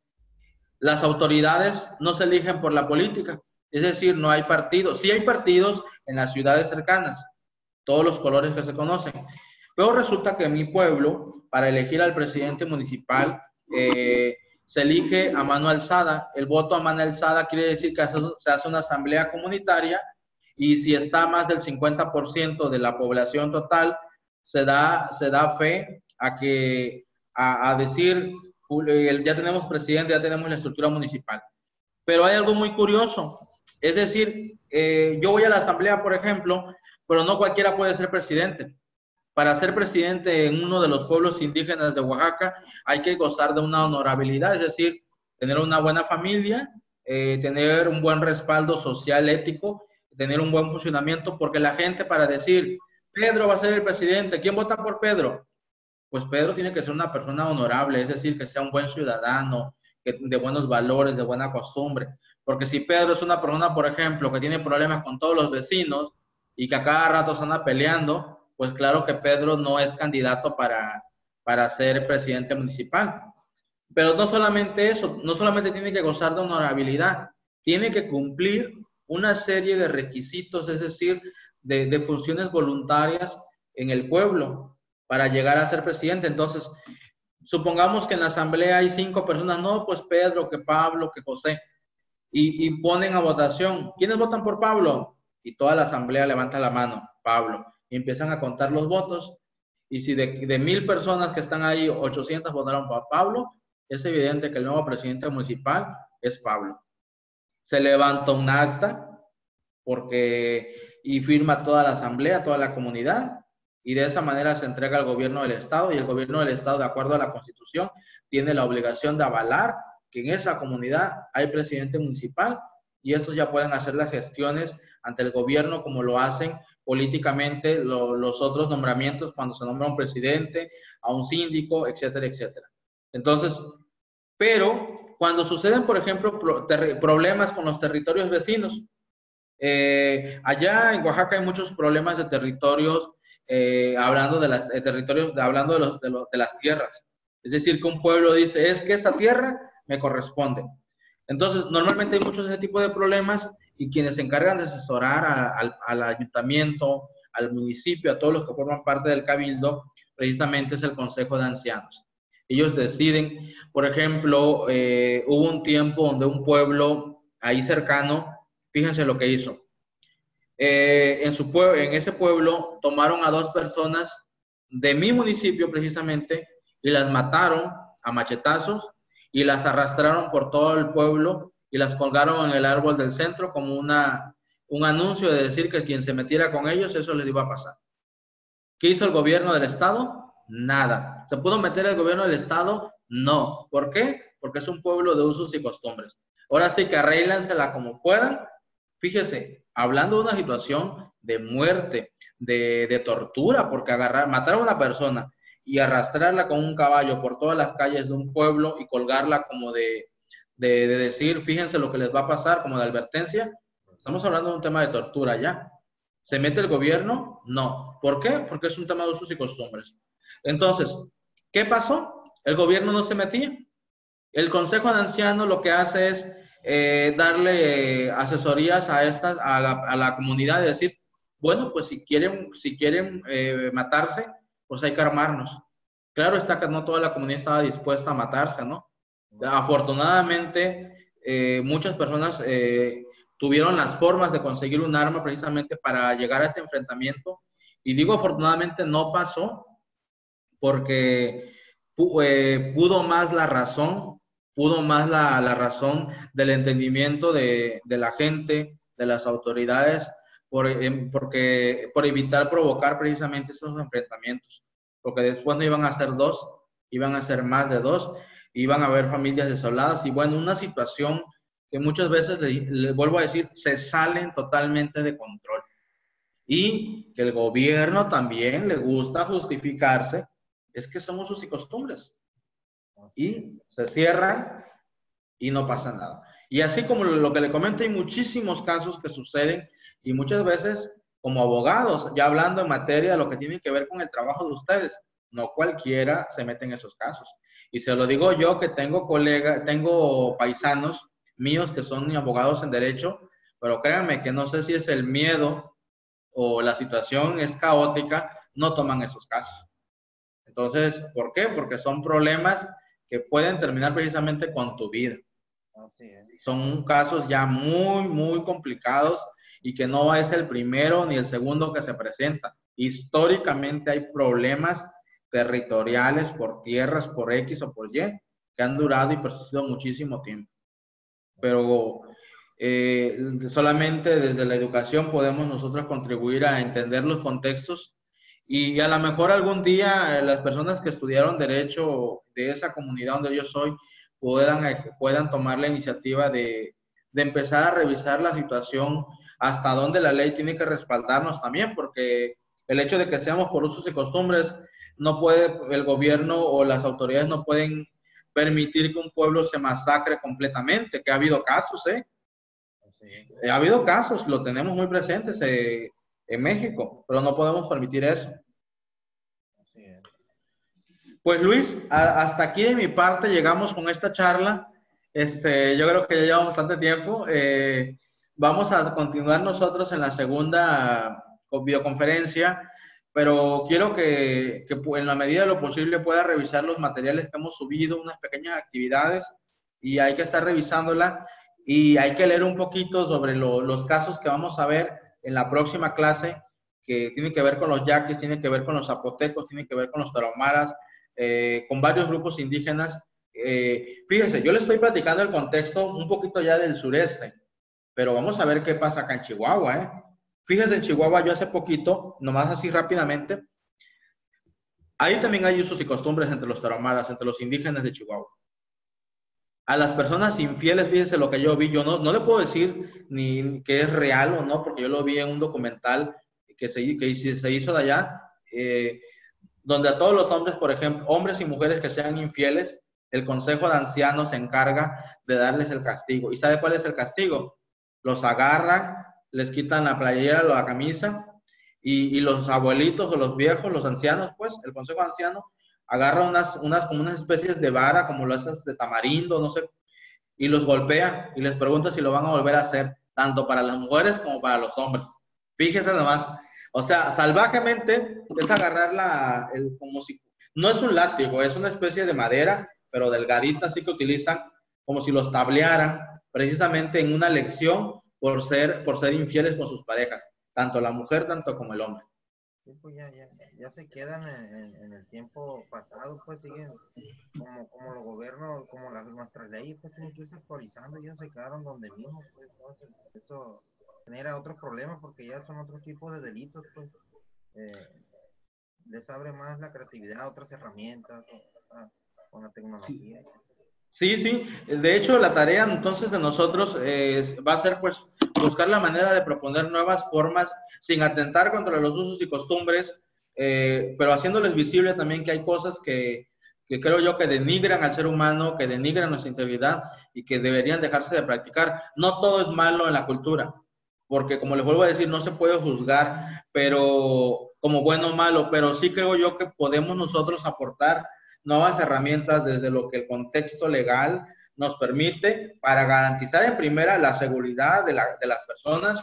las autoridades no se eligen por la política, es decir, no hay partidos. Sí hay partidos en las ciudades cercanas, todos los colores que se conocen, pero resulta que en mi pueblo, para elegir al presidente municipal, se elige a mano alzada. El voto a mano alzada quiere decir que se hace una asamblea comunitaria y si está más del 50% de la población total, se da fe a decir, ya tenemos presidente, ya tenemos la estructura municipal. Pero hay algo muy curioso, es decir, yo voy a la asamblea, por ejemplo, pero no cualquiera puede ser presidente. Para ser presidente en uno de los pueblos indígenas de Oaxaca hay que gozar de una honorabilidad, es decir, tener una buena familia, tener un buen respaldo social, ético, tener un buen funcionamiento, porque la gente para decir, Pedro va a ser el presidente. ¿Quién vota por Pedro? Pues Pedro tiene que ser una persona honorable, es decir, que sea un buen ciudadano, de buenos valores, de buena costumbre. Porque si Pedro es una persona, por ejemplo, que tiene problemas con todos los vecinos y que a cada rato se anda peleando, pues claro que Pedro no es candidato para ser presidente municipal. Pero no solamente eso, no solamente tiene que gozar de honorabilidad, tiene que cumplir una serie de requisitos, es decir, de funciones voluntarias en el pueblo para llegar a ser presidente. Entonces, supongamos que en la asamblea hay 5 personas, no, pues Pedro, que Pablo, que José, y ponen a votación. ¿Quiénes votan por Pablo? Y toda la asamblea levanta la mano, Pablo, y empiezan a contar los votos. Y si de 1000 personas que están ahí, 800 votaron por Pablo, es evidente que el nuevo presidente municipal es Pablo. Se levanta un acta y firma toda la asamblea, toda la comunidad, y de esa manera se entrega al gobierno del estado, y el gobierno del estado, de acuerdo a la Constitución, tiene la obligación de avalar que en esa comunidad hay presidente municipal, y estos ya pueden hacer las gestiones ante el gobierno como lo hacen políticamente los otros nombramientos cuando se nombra un presidente, a un síndico, etcétera, etcétera. Entonces, pero cuando suceden, por ejemplo, problemas con los territorios vecinos, allá en Oaxaca hay muchos problemas de territorios, hablando de las tierras. Es decir, que un pueblo dice, es que esta tierra me corresponde. Entonces, normalmente hay muchos de ese tipo de problemas, y quienes se encargan de asesorar al ayuntamiento, al municipio, a todos los que forman parte del cabildo, precisamente es el Consejo de Ancianos. Ellos deciden, por ejemplo, hubo un tiempo donde un pueblo ahí cercano, fíjense lo que hizo. En ese pueblo tomaron a 2 personas de mi municipio precisamente y las mataron a machetazos y las arrastraron por todo el pueblo y las colgaron en el árbol del centro como un anuncio de decir que quien se metiera con ellos, eso les iba a pasar. ¿Qué hizo el gobierno del estado? Nada. ¿Se pudo meter el gobierno del estado? No. ¿Por qué? Porque es un pueblo de usos y costumbres. Ahora sí que arréglensela como puedan. Fíjese, hablando de una situación de muerte, de tortura, porque matar a una persona y arrastrarla con un caballo por todas las calles de un pueblo y colgarla como de decir, fíjense lo que les va a pasar, como de advertencia, estamos hablando de un tema de tortura ya. ¿Se mete el gobierno? No. ¿Por qué? Porque es un tema de usos y costumbres. Entonces, ¿qué pasó? El gobierno no se metía. El Consejo de Ancianos lo que hace es darle asesorías a la comunidad, y decir, bueno, pues si quieren matarse, pues hay que armarnos. Claro está que no toda la comunidad estaba dispuesta a matarse, ¿no? Afortunadamente, muchas personas tuvieron las formas de conseguir un arma precisamente para llegar a este enfrentamiento. Y digo afortunadamente no pasó porque pudo más la razón, del entendimiento de la gente, de las autoridades, por evitar provocar precisamente esos enfrentamientos. Porque después no iban a ser 2, iban a ser más de 2, iban a haber familias desoladas, y bueno, una situación que muchas veces, le vuelvo a decir, se salen totalmente de control. Y que el gobierno también le gusta justificarse, es que son usos y costumbres. Y se cierran y no pasa nada. Y así como lo que le comento, hay muchísimos casos que suceden, y muchas veces como abogados, ya hablando en materia de lo que tiene que ver con el trabajo de ustedes, no cualquiera se mete en esos casos. Y se lo digo yo, que tengo paisanos míos que son abogados en derecho, pero créanme que no sé si es el miedo o la situación es caótica, no toman esos casos. Entonces, ¿por qué? Porque son problemas que pueden terminar precisamente con tu vida. Son casos ya muy, muy complicados, y que no es el primero ni el segundo que se presenta. Históricamente hay problemas territoriales por tierras, por X o por Y, que han durado y persistido muchísimo tiempo. Pero solamente desde la educación podemos nosotros contribuir a entender los contextos, y a lo mejor algún día las personas que estudiaron Derecho de esa comunidad donde yo soy puedan tomar la iniciativa de empezar a revisar la situación, hasta dónde la ley tiene que respaldarnos también, porque El hecho de que seamos por usos y costumbres, no puede, el gobierno o las autoridades no pueden permitir que un pueblo se masacre completamente, que ha habido casos, ha habido casos, lo tenemos muy presentes en México, pero no podemos permitir eso. Pues Luis, hasta aquí de mi parte llegamos con esta charla. Yo creo que ya llevamos bastante tiempo. Vamos a continuar nosotros en la segunda videoconferencia, pero quiero que en la medida de lo posible pueda revisar los materiales que hemos subido, unas pequeñas actividades, y hay que estar revisándola, y hay que leer un poquito sobre los casos que vamos a ver en la próxima clase, que tienen que ver con los yaquis, tienen que ver con los zapotecos, tienen que ver con los tarahumaras, con varios grupos indígenas. Fíjense, yo les estoy platicando el contexto un poquito ya del sureste, pero vamos a ver qué pasa acá en Chihuahua, Fíjense, en Chihuahua yo hace poquito, nomás así rápidamente, ahí también hay usos y costumbres entre los tarahumaras, entre los indígenas de Chihuahua. A las personas infieles, fíjense lo que yo vi, yo no le puedo decir ni que es real o no, porque yo lo vi en un documental que se hizo de allá, donde a todos los hombres, por ejemplo, hombres y mujeres que sean infieles, el Consejo de Ancianos se encarga de darles el castigo. ¿Y sabe cuál es el castigo? Los agarran, les quitan la playera, la camisa, y los abuelitos o los viejos, los ancianos, pues, el Consejo Anciano, agarra como unas especies de vara, como las de tamarindo, no sé, y los golpea, y les pregunta si lo van a volver a hacer, tanto para las mujeres como para los hombres. Fíjense nomás. O sea, salvajemente es agarrar como si, no es un látigo, es una especie de madera, pero delgadita, así que utilizan como si los tablearan, precisamente en una lección por ser infieles con sus parejas, tanto la mujer, tanto como el hombre. Sí, pues ya se quedan en el tiempo pasado, pues siguen como los gobiernos, como nuestras leyes, pues tienen que irse actualizando, ya se quedaron donde mismo, pues eso genera otros problemas porque ya son otros tipos de delitos, pues les abre más la creatividad, otras herramientas, con la tecnología. Sí, de hecho la tarea entonces de nosotros va a ser pues buscar la manera de proponer nuevas formas sin atentar contra los usos y costumbres, pero haciéndoles visible también que hay cosas que creo yo que denigran al ser humano, que denigran nuestra integridad y que deberían dejarse de practicar. No todo es malo en la cultura, porque como les vuelvo a decir, no se puede juzgar, pero como bueno o malo, pero sí creo yo que podemos nosotros aportar nuevas herramientas desde lo que el contexto legal nos permite para garantizar en primera la seguridad de las personas,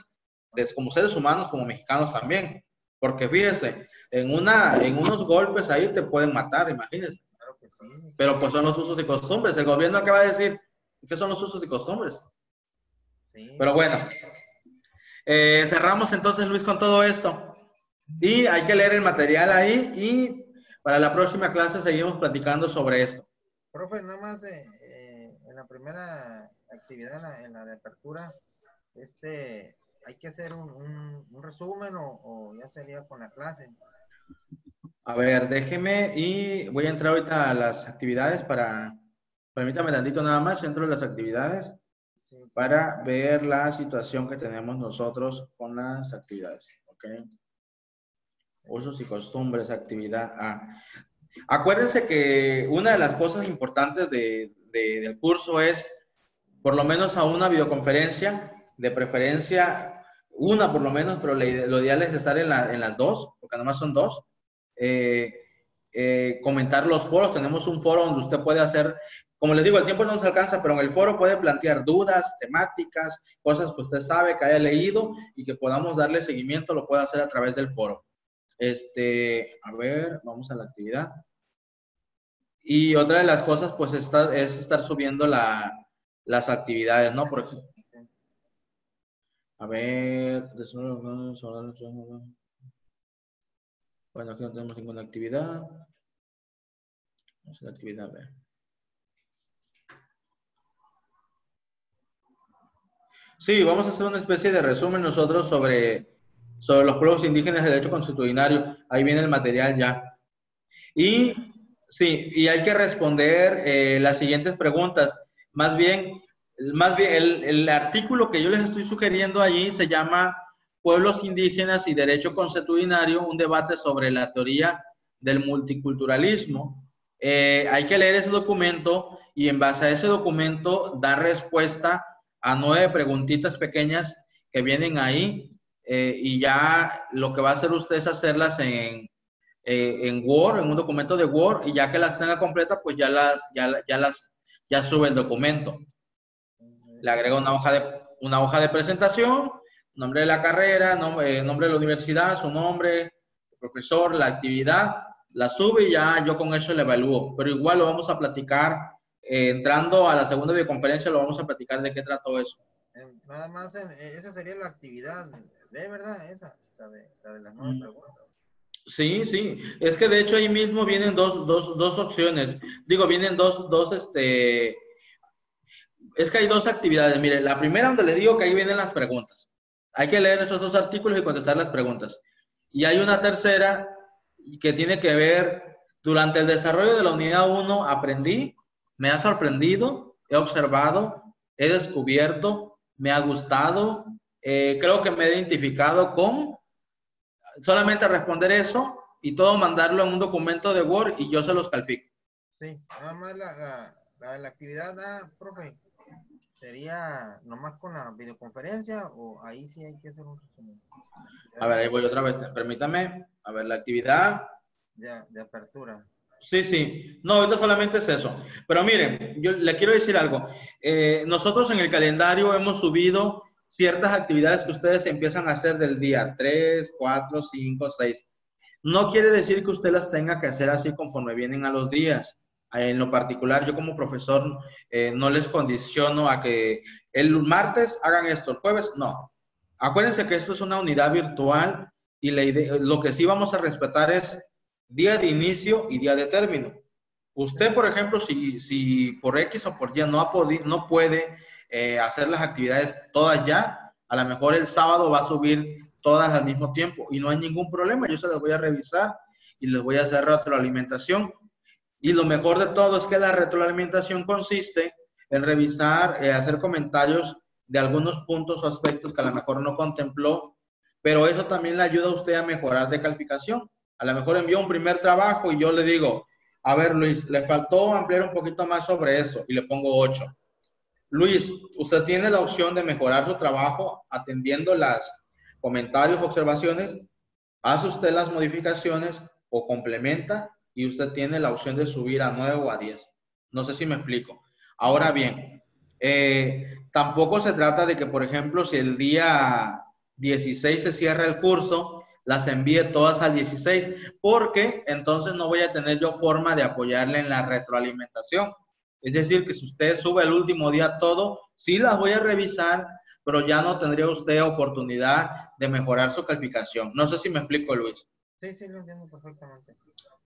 como seres humanos, como mexicanos también. Porque fíjese, en unos golpes ahí te pueden matar, imagínense. Claro que sí. Pero pues son los usos y costumbres. El gobierno acaba de decir que son los usos y costumbres. Sí. Pero bueno, cerramos entonces, Luis, con todo esto. Y hay que leer el material ahí y para la próxima clase seguimos platicando sobre esto. Profe, nada más en la primera actividad, en la de apertura, ¿hay que hacer un resumen o ya sería con la clase? A ver, déjeme y voy a entrar ahorita a las actividades permítame tantito nada más, entro en las actividades para ver la situación que tenemos nosotros con las actividades, ¿ok? Usos y costumbres, actividad A. Acuérdense que una de las cosas importantes del curso es, por lo menos a una videoconferencia, de preferencia, una por lo menos, pero lo ideal es estar en las dos, porque además son dos. Comentar los foros, tenemos un foro donde usted puede hacer, como les digo, el tiempo no nos alcanza, pero en el foro puede plantear dudas, temáticas, cosas que usted sabe, que haya leído y que podamos darle seguimiento, lo puede hacer a través del foro. A ver, vamos a la actividad. Y otra de las cosas, pues, es estar subiendo las actividades, ¿no? Por ejemplo. A ver. Bueno, aquí no tenemos ninguna actividad. Vamos a la actividad, a ver. Sí, vamos a hacer una especie de resumen nosotros sobre los pueblos indígenas de derecho consuetudinario. Ahí viene el material ya. Y sí, y hay que responder las siguientes preguntas. Más bien el artículo que yo les estoy sugiriendo allí se llama pueblos indígenas y derecho consuetudinario, un debate sobre la teoría del multiculturalismo. Hay que leer ese documento y en base a ese documento dar respuesta a 9 preguntitas pequeñas que vienen ahí, y ya lo que va a hacer usted es hacerlas en Word, en un documento de Word, y ya que las tenga completas, pues ya sube el documento. Le agrega una hoja de presentación, nombre de la carrera, nombre de la universidad, su nombre, el profesor, la actividad, la sube y ya yo con eso le evalúo. Pero igual lo vamos a platicar, entrando a la segunda videoconferencia, lo vamos a platicar de qué trató eso. Nada más, esa sería la actividad, ¿de verdad? Esa, la de las 9 preguntas. Sí, sí, es que de hecho ahí mismo vienen dos opciones. Digo, vienen es que hay 2 actividades. Mire, la primera donde les digo que ahí vienen las preguntas. Hay que leer esos 2 artículos y contestar las preguntas. Y hay una tercera que tiene que ver, durante el desarrollo de la unidad 1 aprendí, me ha sorprendido, he observado, he descubierto, me ha gustado, creo que me he identificado con. Solamente responder eso y todo mandarlo en un documento de Word y yo se los califico. Sí, nada más la actividad, profe, sería nomás con la videoconferencia o ahí sí hay que hacer un resumen. A ver, ahí voy otra vez, permítame. A ver, la actividad. De apertura. Sí, sí. No, ahorita solamente es eso. Pero miren, yo le quiero decir algo. Nosotros en el calendario hemos subido ciertas actividades que ustedes empiezan a hacer del día 3, 4, 5, 6. No quiere decir que usted las tenga que hacer así conforme vienen a los días. En lo particular, yo como profesor no les condiciono a que el martes hagan esto, el jueves no. Acuérdense que esto es una unidad virtual y lo que sí vamos a respetar es día de inicio y día de término. Usted, por ejemplo, si por X o por Y no puede hacer las actividades todas ya, a lo mejor el sábado va a subir todas al mismo tiempo y no hay ningún problema. Yo se las voy a revisar y les voy a hacer retroalimentación. Y lo mejor de todo es que la retroalimentación consiste en revisar, hacer comentarios de algunos puntos o aspectos que a lo mejor no contempló, pero eso también le ayuda a usted a mejorar de calificación. A lo mejor envió un primer trabajo y yo le digo, a ver Luis, le faltó ampliar un poquito más sobre eso y le pongo 8. Luis, usted tiene la opción de mejorar su trabajo atendiendo las comentarios, observaciones, hace usted las modificaciones o complementa y usted tiene la opción de subir a 9 o a 10. No sé si me explico. Ahora bien, tampoco se trata de que, por ejemplo, si el día 16 se cierra el curso, las envíe todas al 16, porque entonces no voy a tener yo forma de apoyarle en la retroalimentación. Es decir, que si usted sube el último día todo, sí las voy a revisar, pero ya no tendría usted oportunidad de mejorar su calificación. No sé si me explico, Luis. Sí, lo entiendo perfectamente.